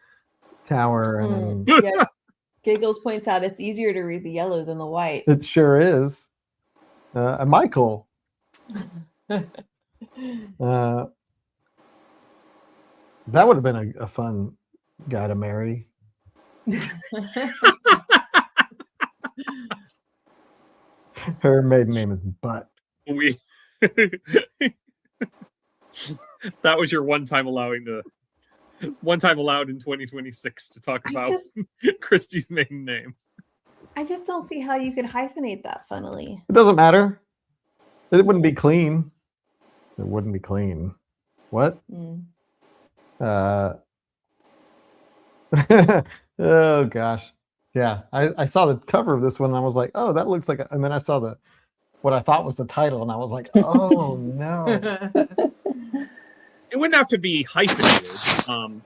tower, and then Yes. Giggles points out it's easier to read the yellow than the white. it sure is. Michael. That would have been a fun guy to marry. Her maiden name is Butt. We. That was your one time allowing the One time allowed in 2026 to talk I about just Christie's maiden name. don't see how you could hyphenate that funnily. It doesn't matter. It wouldn't be clean. It wouldn't be clean. What? Mm. Oh gosh. Yeah. I saw the cover of this one and I was like, oh, that looks like and then I saw what I thought was the title and I was like, oh no. It wouldn't have to be hyphenated.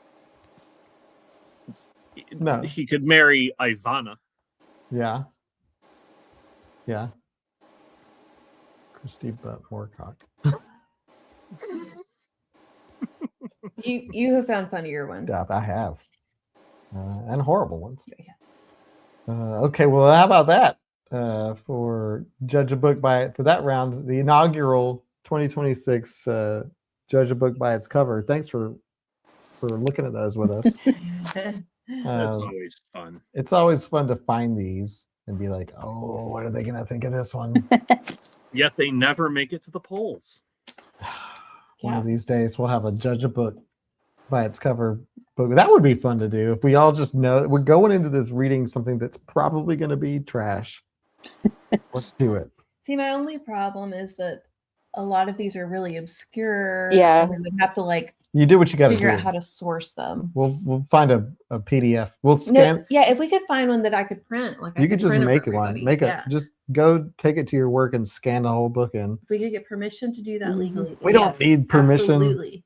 No. He could marry Ivana. Yeah. Yeah. Christy Butt Moorcock. You have found funnier ones. Yeah, I have. And horrible ones. Yes. Okay, well, how about that? For judge a book for that round, the inaugural 2026 judge a book by its cover. Thanks for looking at those with us. That's always fun. It's always fun to find these and be like, oh, what are they gonna think of this one? Yet they never make it to the polls. One of these days we'll have a judge a book by its cover book. That would be fun to do if we all just know we're going into this reading something that's probably going to be trash. Let's do it. See, my only problem is that a lot of these are really obscure. Yeah. And we would have to like You do what you got to do. figure out how to source them. We'll find a PDF. We'll scan. No, yeah, if we could find one that I could print, like I You could just print it for make one. everybody. Make Yeah. just go take it to your work and scan the whole book in. If we could get permission to do that legally. We don't need permission. Absolutely.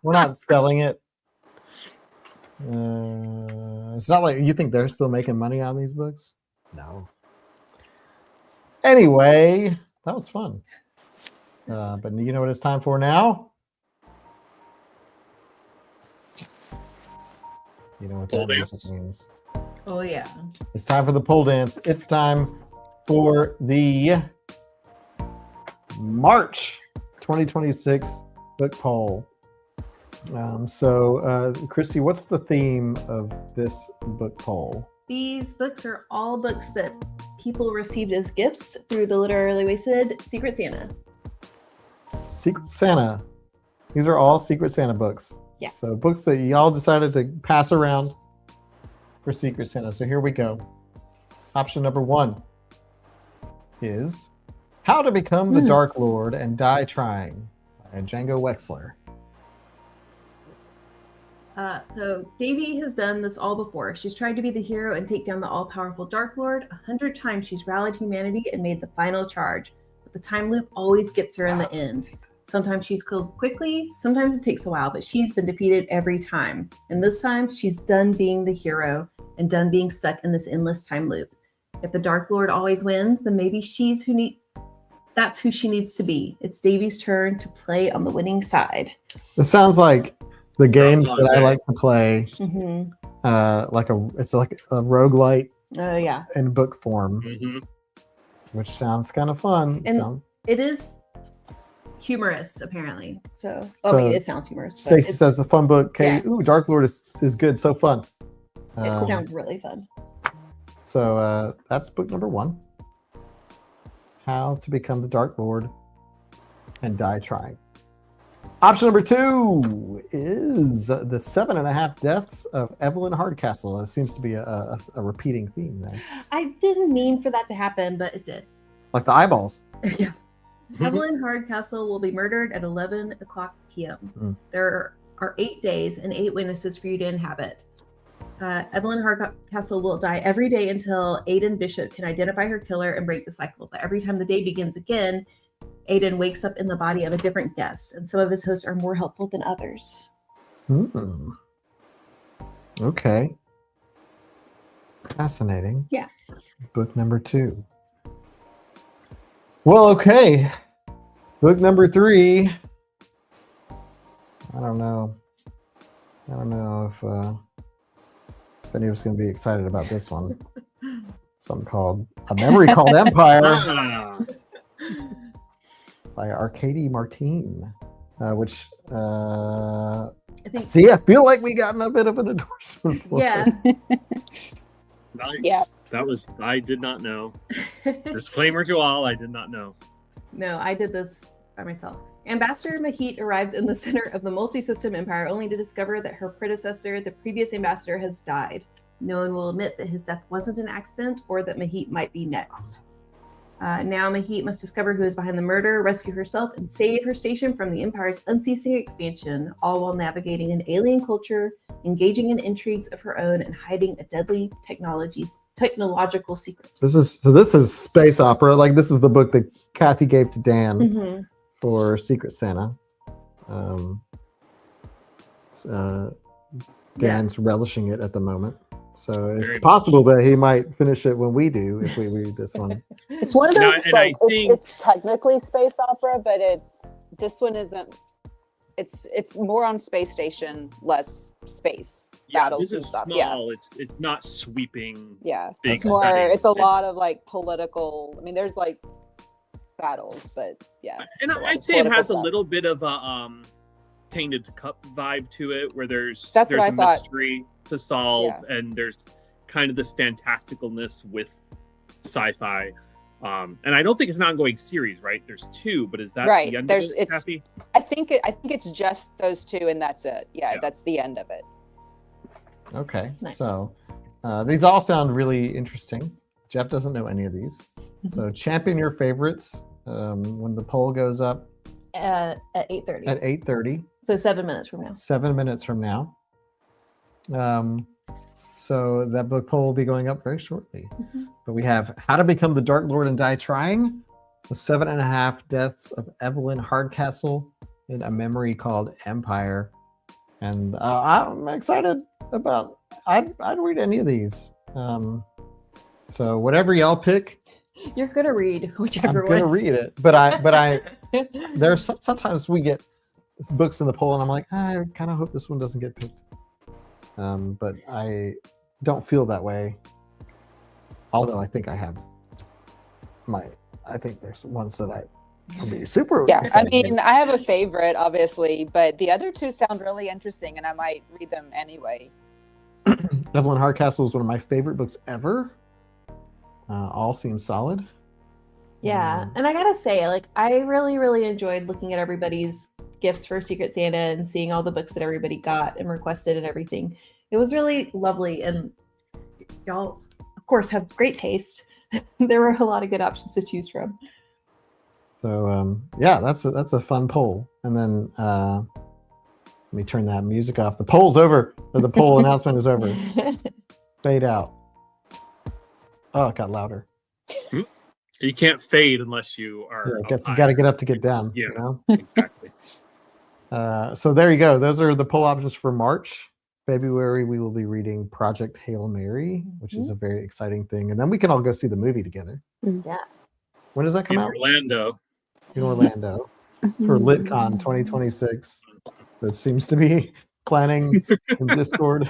We're not selling it. It's not like you think they're still making money on these books. No. Anyway, that was fun. But you know what it's time for now? You know what Pole that dance? means. Oh yeah. It's time for the pole dance. It's time for the March 2026 book poll. Christy, what's the theme of this book poll? These books are all books that people received as gifts through the Literally Wasted Secret Santa. Secret Santa. These are all Secret Santa books. Yeah. So books that y'all decided to pass around for Secret Santa. So here we go. Option number 1 is How to Become the Dark Lord and Die Trying by Django Wexler. So Davy has done this all before. She's tried to be the hero and take down the all-powerful Dark Lord. 100 times she's rallied humanity and made the final charge. But the time loop always gets her in the end. Sometimes she's killed quickly, sometimes it takes a while, but she's been defeated every time. And this time, she's done being the hero and done being stuck in this endless time loop. If the Dark Lord always wins, then maybe that's who she needs to be. It's Davy's turn to play on the winning side. This sounds like the games that I like to play. Mm-hmm. It's like a roguelite Oh yeah. in book form, Mm-hmm. which sounds kind of fun. And it is humorous, apparently. So, So, it sounds humorous. but Stacey says a fun book. Katie, Yeah. ooh, Dark Lord is good, so fun. it sounds really fun. So that's book number 1. How to Become the Dark Lord and Die Trying. Option number 2 is The 7.5 Deaths of Evelyn Hardcastle. It seems to be a repeating theme there. I didn't mean for that to happen, but it did. Like the eyeballs. Yeah. Evelyn Hardcastle will be murdered at 11 o'clock p.m. Mm. There are 8 days and 8 witnesses for you to inhabit. Evelyn Hardcastle will die every day until Aidan Bishop can identify her killer and break the cycle. But every time the day begins again, Aidan wakes up in the body of a different guest, and some of his hosts are more helpful than others. Okay. Fascinating. Yeah. Book number 2. Well, okay. Book number 3. I don't know if any of us going to be excited about this one. Something called A Memory Called Empire by Arcady Martine, which I think. I feel like we got a bit of an endorsement for Yeah. Nice. Yeah. I did not know. Disclaimer to all, I did not know. No, I did this by myself. Ambassador Mahit arrives in the center of the multi-system empire only to discover that her predecessor, the previous ambassador, has died. No one will admit that his death wasn't an accident or that Mahit might be next. Now Mahit must discover who is behind the murder, rescue herself, and save her station from the Empire's unceasing expansion, all while navigating an alien culture, engaging in intrigues of her own, and hiding a deadly technological secret. This is space opera. Like, this is the book that Kathy gave to Dan Mm-hmm. for Secret Santa. Dan's relishing it at the moment. So it's Very possible that he might finish it when we do, if we read this one. It's one of No, those, and like, I think- it's technically space opera, but this one isn't. It's more on space station, less space battles this and is stuff. small. Yeah, It's not sweeping. yeah. Big It's more. settings. It's a lot of like political. I mean, there's like battles, but yeah. And it's a lot I'd of say it political has a stuff. little bit of a Tainted Cup vibe to it, where there's That's what a I thought. mystery to solve, and there's kind of this fantasticalness with sci-fi. And I don't think it's an ongoing series, right? There's 2, but is that Right, the end there's- of it, it's- Kathy? I think it's just those 2, and that's it. Yeah, Yeah. that's the end of it. Okay, Nice. so these all sound really interesting. Jeff doesn't know any of these. So champion your favorites when the poll goes up At 8:30. at 8:30. So 7 minutes from now. 7 minutes from now. So that book poll will be going up very shortly. But we have How to Become the Dark Lord and Die Trying, The 7.5 Deaths of Evelyn Hardcastle, and A Memory Called Empire. And I'm excited about, I'd read any of these. So whatever y'all pick, You're gonna read I'm whichever gonna one. read it. But I there's sometimes we get books in the poll and I'm like, I kind of hope this one doesn't get picked. But I don't feel that way. Although I think I have I think there's ones that I'll be super Yeah, I excited mean, about. I have a favorite, obviously, but the other 2 sound really interesting, and I might read them anyway. Evelyn Hardcastle is one of my favorite books ever. All seem solid. Yeah, and I gotta say, like, I really, really enjoyed looking at everybody's gifts for Secret Santa and seeing all the books that everybody got and requested and everything. It was really lovely, and y'all, of course, have great taste. There were a lot of good options to choose from. So yeah, that's a fun poll. And then let me turn that music off. The poll's over, or the poll announcement is over. Fade out. Oh, it got louder. You can't fade unless you are. Yeah, you got to get up to get down. Yeah. You know? Exactly. So there you go. Those are the poll options for March. February, we will be reading Project Hail Mary, which is a very exciting thing. And then we can all go see the movie together. Yeah. When does that come In out? Orlando. In Orlando for LitCon 2026. That seems to be planning in Discord.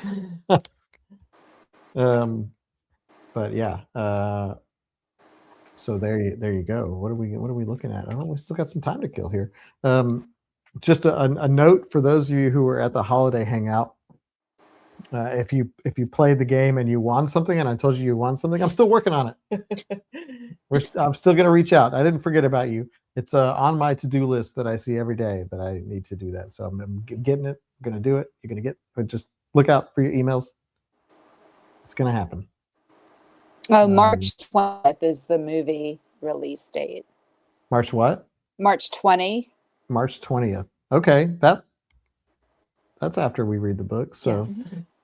But yeah. So there you go. What are we looking at? Oh, we still got some time to kill here. Just a note for those of you who were at the holiday hangout. If you played the game and you won something, and I told you won something, I'm still working on it. I'm still going to reach out. I didn't forget about you. It's on my to-do list that I see every day that I need to do that. So I'm getting it. I'm going to do it. You're going to get. But just look out for your emails. It's going to happen. March 20th is the movie release date. March what? March 20. March 20th. Okay, that's after we read the book. So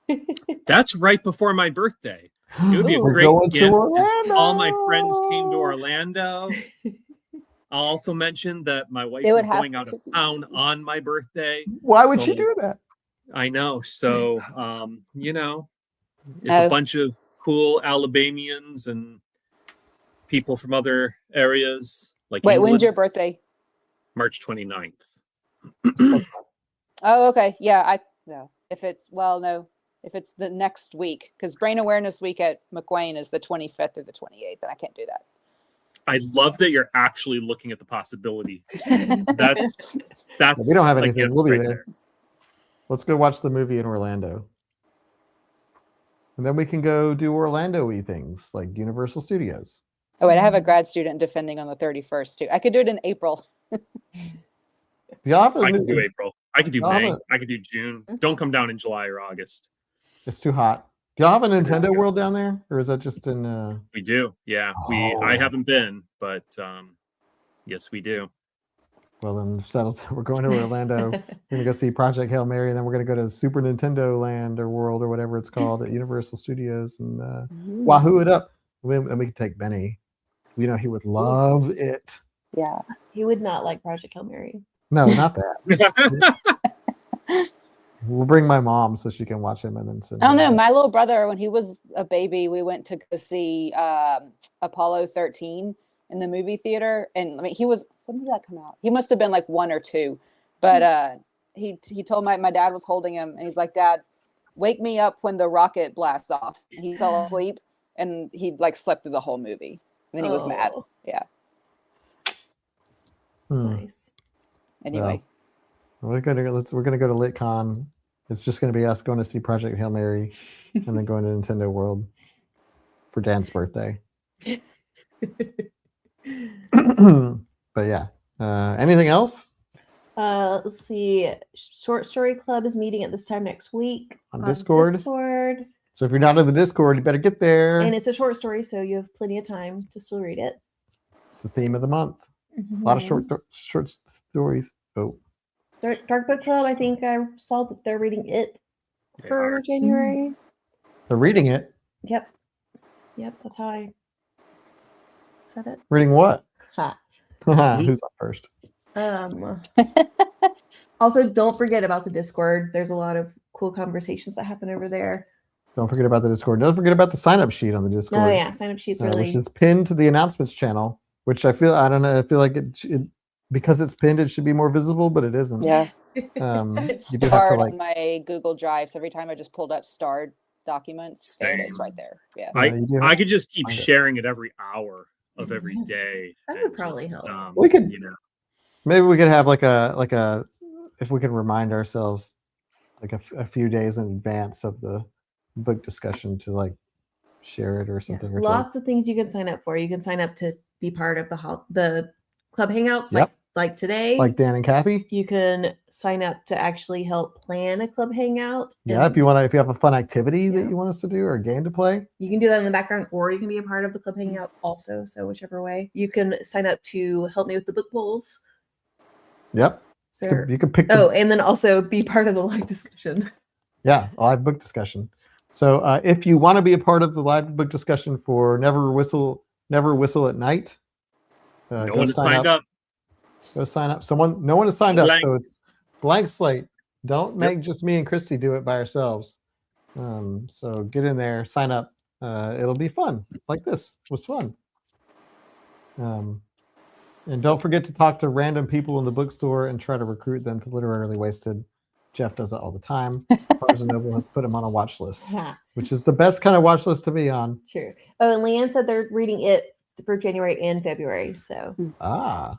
Yes. That's right before my birthday. It would be a Ooh. We're great going to gift if Orlando. all my friends came to Orlando. I'll also mention that my wife It would is have going out to of be. town on my birthday. Why would So- she do that? I know. So, if Oh. a bunch of cool Alabamians and people from other areas like Wait, England, when's your birthday? March 29th. Oh, okay. Yeah, if it's the next week, because Brain Awareness Week at McWayne is the 25th or the 28th, and I can't do that. I love that you're actually looking at the possibility. That's We don't have a anything. gift We'll be right there. Let's go watch the movie in Orlando. And then we can go do Orlando-y things like Universal Studios. Oh, wait, I have a grad student defending on the 31st too. I could do it in April. Do y'all have a I new- can do April. I could do Y'all have May. a- I could do June. Don't come down in July or August. It's too hot. Do y'all have a Nintendo good. World down there, or is that just in? We do. Yeah. I Oh. haven't been, but yes, we do. Well, then settles. We're going to Orlando. We're gonna go see Project Hail Mary, and then we're gonna go to Super Nintendo Land or World or whatever it's called at Universal Studios and wahoo it up. And we can take Benny. We know he would love it. Yeah. He would not like Project Hail Mary. No, not that. We'll bring my mom so she can watch him and then send. I don't know. him. My little brother, when he was a baby, we went to go see Apollo 13 in the movie theater. And I mean, he was, when did that come out? He must have been like 1 or 2. But he told my dad was holding him and he's like, Dad, wake me up when the rocket blasts off. And he fell asleep and he like slept through the whole movie. And then he was mad. Oh, Yeah. nice. Anyway. We're gonna go to LitCon. It's just gonna be us going to see Project Hail Mary, and then going to Nintendo World for Dan's birthday. But yeah, anything else Let's see. Short Story Club is meeting at this time next week on Discord? Discord. So if you're not in the Discord, you better get there. And it's a short story, so you have plenty of time to still read it. It's the theme of the month. A lot of short stories. Oh, Dark Book Club, I think I saw that they're reading it They for are. January. they're reading it. Yep. Yep, that's how I said it. Reading what? Ha. Who's up first? Also, don't forget about the Discord. There's a lot of cool conversations that happen over there. Don't forget about the Discord. Don't forget about the sign-up sheet on the Discord. Oh yeah, sign up sheets really. Which is pinned to the announcements channel. Which I feel like it because it's pinned, it should be more visible, but it isn't. Yeah. It's It's starred on my Google Drive. So every time I just pulled up starred documents, there it is Same. right there. Yeah. I could just keep find it. sharing it every hour of every day. That would and probably just, help. We could- you know, Maybe we could have like a if we can remind ourselves like a few days in advance of the book discussion to like share it or something. Or to, like, Lots of things you can sign up for. You can sign up to be part of the club hangouts, Yep. like today. like Dan and Kathy. You can sign up to actually help plan a club hangout. Yeah, and if you have a fun activity that Yeah. you want us to do or a game to play. you can do that in the background, or you can be a part of the club hangout also. So whichever way, you can sign up to help me with the book polls. Yep. So, You could pick the, oh, and then also be part of the live discussion. yeah, live book discussion. So if you want to be a part of the live book discussion for Never Whistle at Night, no go one has sign signed up. Go sign up. No one has signed up, Blank. so it's blank slate. Don't make just me and Christy do it by ourselves. So get in there, sign up. It'll be fun. Like this was fun. And don't forget to talk to random people in the bookstore and try to recruit them to Literarily Wasted. Jeff does it all the time. Barnes and Noble has put him on a watch list, which is the best kind of watch list to be on. Sure. Oh, and Leanne said they're reading it for January and February, so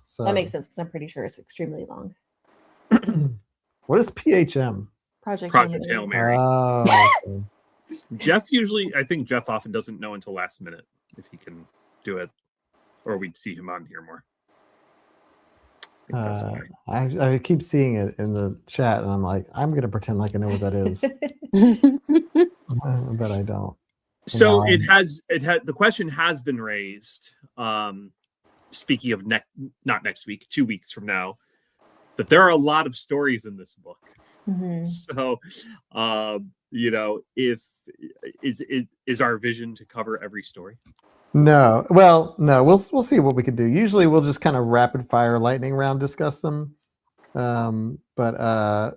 So that makes sense because I'm pretty sure it's extremely long. What is PHM? Project Hail Mary. Oh, okay. I think Jeff often doesn't know until last minute if he can do it, or we'd see him on here more. I think that's why. I keep seeing it in the chat, and I'm like, I'm gonna pretend like I know what that is, but I don't. So No. it had the question has been raised. Speaking of not next week, 2 weeks from now, but there are a lot of stories in this book. Mhm. So, if is our vision to cover every story? No, well, no, we'll see what we could do. Usually, we'll just kind of rapid fire lightning round discuss them. But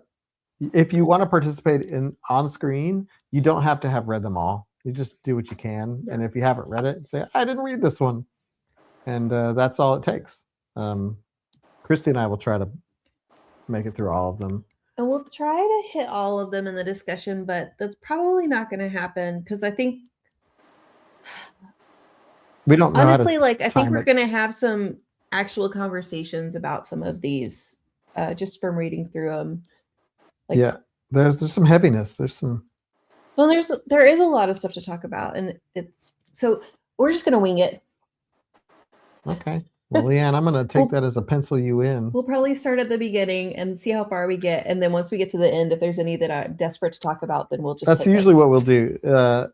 if you want to participate on screen, you don't have to have read them all. You just do what you can, and if you haven't read it, say I didn't read this one, and that's all it takes. Christy and I will try to make it through all of them. And we'll try to hit all of them in the discussion, but that's probably not going to happen because I think We don't know honestly, how to like I think time we're it. going to have some actual conversations about some of these just from reading through them. Like, Yeah, there's some heaviness. There's some. well, there is a lot of stuff to talk about, and it's so we're just going to wing it. Okay. Well, Leanne, I'm going to take that as a pencil you in. We'll probably start at the beginning and see how far we get, and then once we get to the end, if there's any that I'm desperate to talk about, then we'll just. That's usually what we'll do.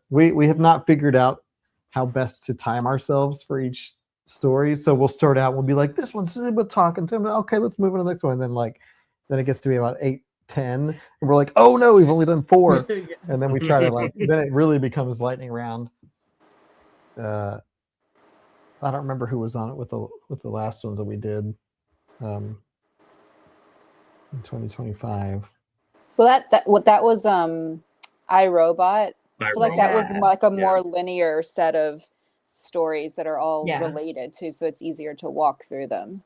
We have not figured out how best to time ourselves for each story, so we'll start out. We'll be like, this one's we'll talk, and okay, let's move on to the next one. And then it gets to be about 8, 10, and we're like, oh no, we've only done 4, and then we try to then it really becomes lightning round. I don't remember who was on it with the last ones that we did in 2025. Well, that was iRobot. I feel like that was like a more linear set of stories that are all related too, so it's easier to walk through them.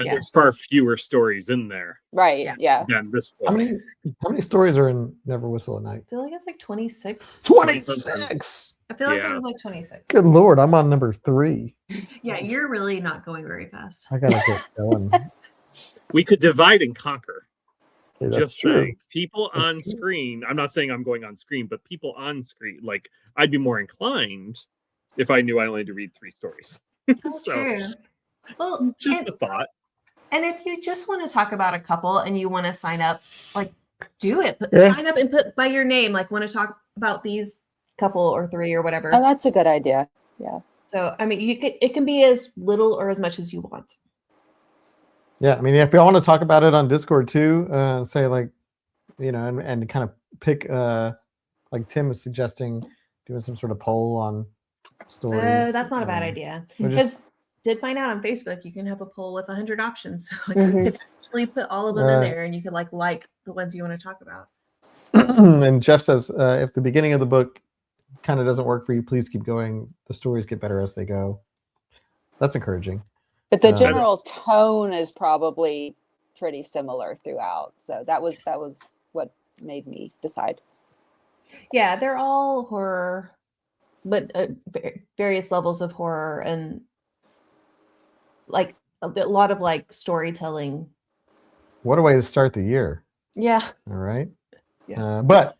And there's far fewer stories in there. Right. Yeah. Than this How one. many stories are in Never Whistle at Night? I feel like it's like 26. 26. I feel like it was like 26. Good Lord, I'm on number 3. Yeah, you're really not going very fast. I gotta get going. We could divide and conquer. Yeah, that's Just true. saying, people on screen. I'm not saying I'm going on screen, but people on screen. Like, I'd be more inclined if I knew I only had to read 3 stories. So, True. Well, just a thought. And if you just want to talk about a couple and you want to sign up, like, do it. Sign up and put by your name. Like, want to talk about these couple or 3 or whatever. Oh, that's a good idea. Yeah. So, I mean, it can be as little or as much as you want. Yeah, I mean, if y'all want to talk about it on Discord too, say like, and kind of pick, like Tim was suggesting, doing some sort of poll on stories. That's not a bad idea. Or Because did find out on Facebook you can have a poll with 100 options. So like, you could actually put all of them in there, and you could like the ones you want to talk about. And Jeff says, if the beginning of the book kind of doesn't work for you, please keep going. The stories get better as they go. That's encouraging. But the general tone is probably pretty similar throughout. So that was what made me decide. Yeah, they're all horror, but various levels of horror, and like a lot of like storytelling. What a way to start the year. Yeah. All right. Yeah. But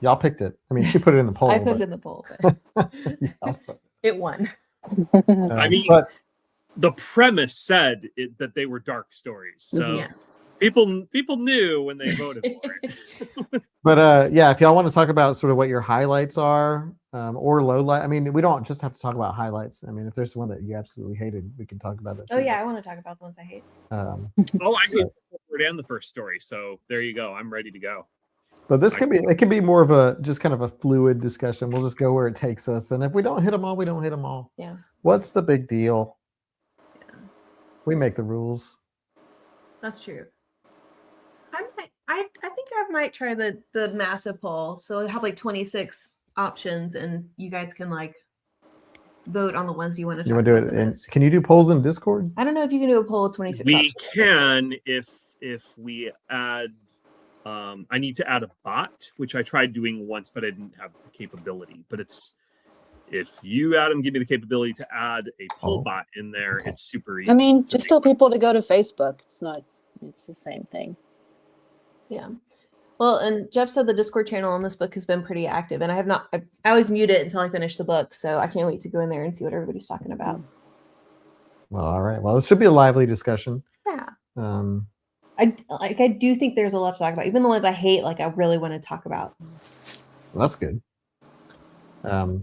y'all picked it. I mean, she put it in the poll. I put it in the poll. It won. I mean, the premise said that they were dark stories, so people knew when they voted for it. But if y'all want to talk about sort of what your highlights are, or low light, I mean, we don't just have to talk about highlights. I mean, if there's one that you absolutely hated, we can talk about that too. Oh yeah, I want to talk about the ones I hate. I hate the word and the first story, so there you go. I'm ready to go. But this can be more of a just kind of a fluid discussion. We'll just go where it takes us, and if we don't hit them all, we don't hit them all. Yeah. What's the big deal? Yeah. We make the rules. That's true. I think I might try the massive poll. So I have like 26 options, and you guys can like vote on the ones you want to. You want to do it? And can you do polls in Discord? I don't know if you can do a poll with 26. We can if we add. I need to add a bot, which I tried doing once, but I didn't have the capability. But if you, Adam, give me the capability to add a poll bot in there, it's super easy. I mean, just tell people to go to Facebook. It's the same thing. Yeah. Well, and Jeff said the Discord channel on this book has been pretty active, and I always mute it until I finish the book. So I can't wait to go in there and see what everybody's talking about. Well, all right. Well, this should be a lively discussion. Yeah. I do think there's a lot to talk about. Even the ones I hate, like I really want to talk about. Well, that's good.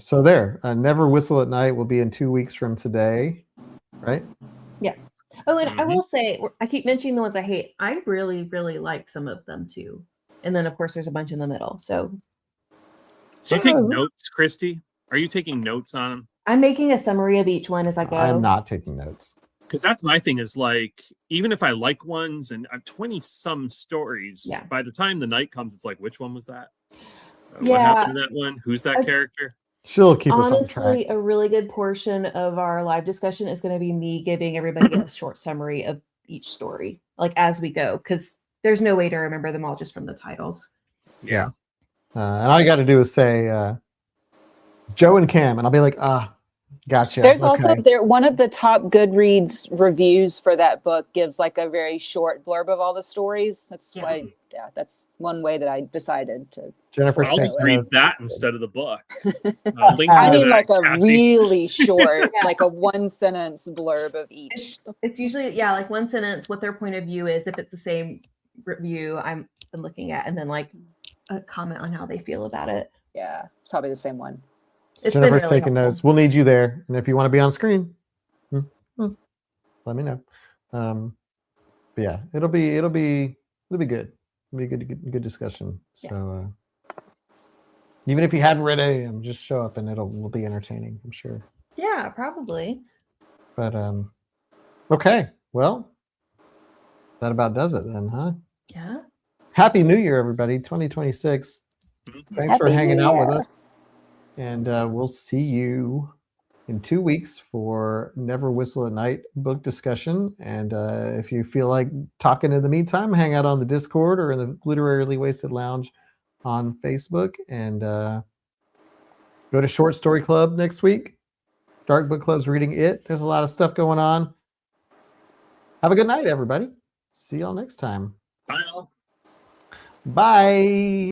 So there, Never Whistle at Night will be in 2 weeks from today, right? Yeah. Oh, and I will say, I keep mentioning the ones I hate. I really, really like some of them too. And then, of course, there's a bunch in the middle. So you take notes, Christy? Are you taking notes on them? I'm making a summary of each one as I go. I'm not taking notes. Because that's my thing is like, even if I like ones and I've 20 some stories, by the time the night comes, it's like, which one was that? What happened to that one? Who's that character? She'll keep us on Honestly, track. a really good portion of our live discussion is going to be me giving everybody a short summary of each story, like as we go, because there's no way to remember them all just from the titles. Yeah. And all you got to do is say Joe and Cam, and I'll be like, Gotcha. There's also Okay. one of the top Goodreads reviews for that book gives like a very short blurb of all the stories. That's Yeah. why, that's one way that I decided to. Jennifer's I'll just taking read notes. that instead of the book. Link I to mean, that, like a Kathy. really short, Yeah. like a 1-sentence blurb of each. It's usually like one sentence, what their point of view is. If it's the same review I'm been looking at, and then like a comment on how they feel about it. Yeah, it's probably the same one. It's Jennifer's been really taking helpful. notes. We'll need you there, and if you want to be on screen, let me know. But yeah, it'll be good. It'll be a good discussion. Yeah. So even if you hadn't read any of them, just show up and will be entertaining, I'm sure. Yeah, probably. But okay, well, that about does it then, huh? Yeah. Happy New Year, everybody! 2026. Thanks for Happy hanging New out with Year. us, and we'll see you in 2 weeks for Never Whistle at Night book discussion. And if you feel like talking in the meantime, hang out on the Discord or in the Literarily Wasted Lounge on Facebook, and go to Short Story Club next week. Dark Book Club's reading It. There's a lot of stuff going on. Have a good night, everybody. See y'all next time. Bye all. Bye.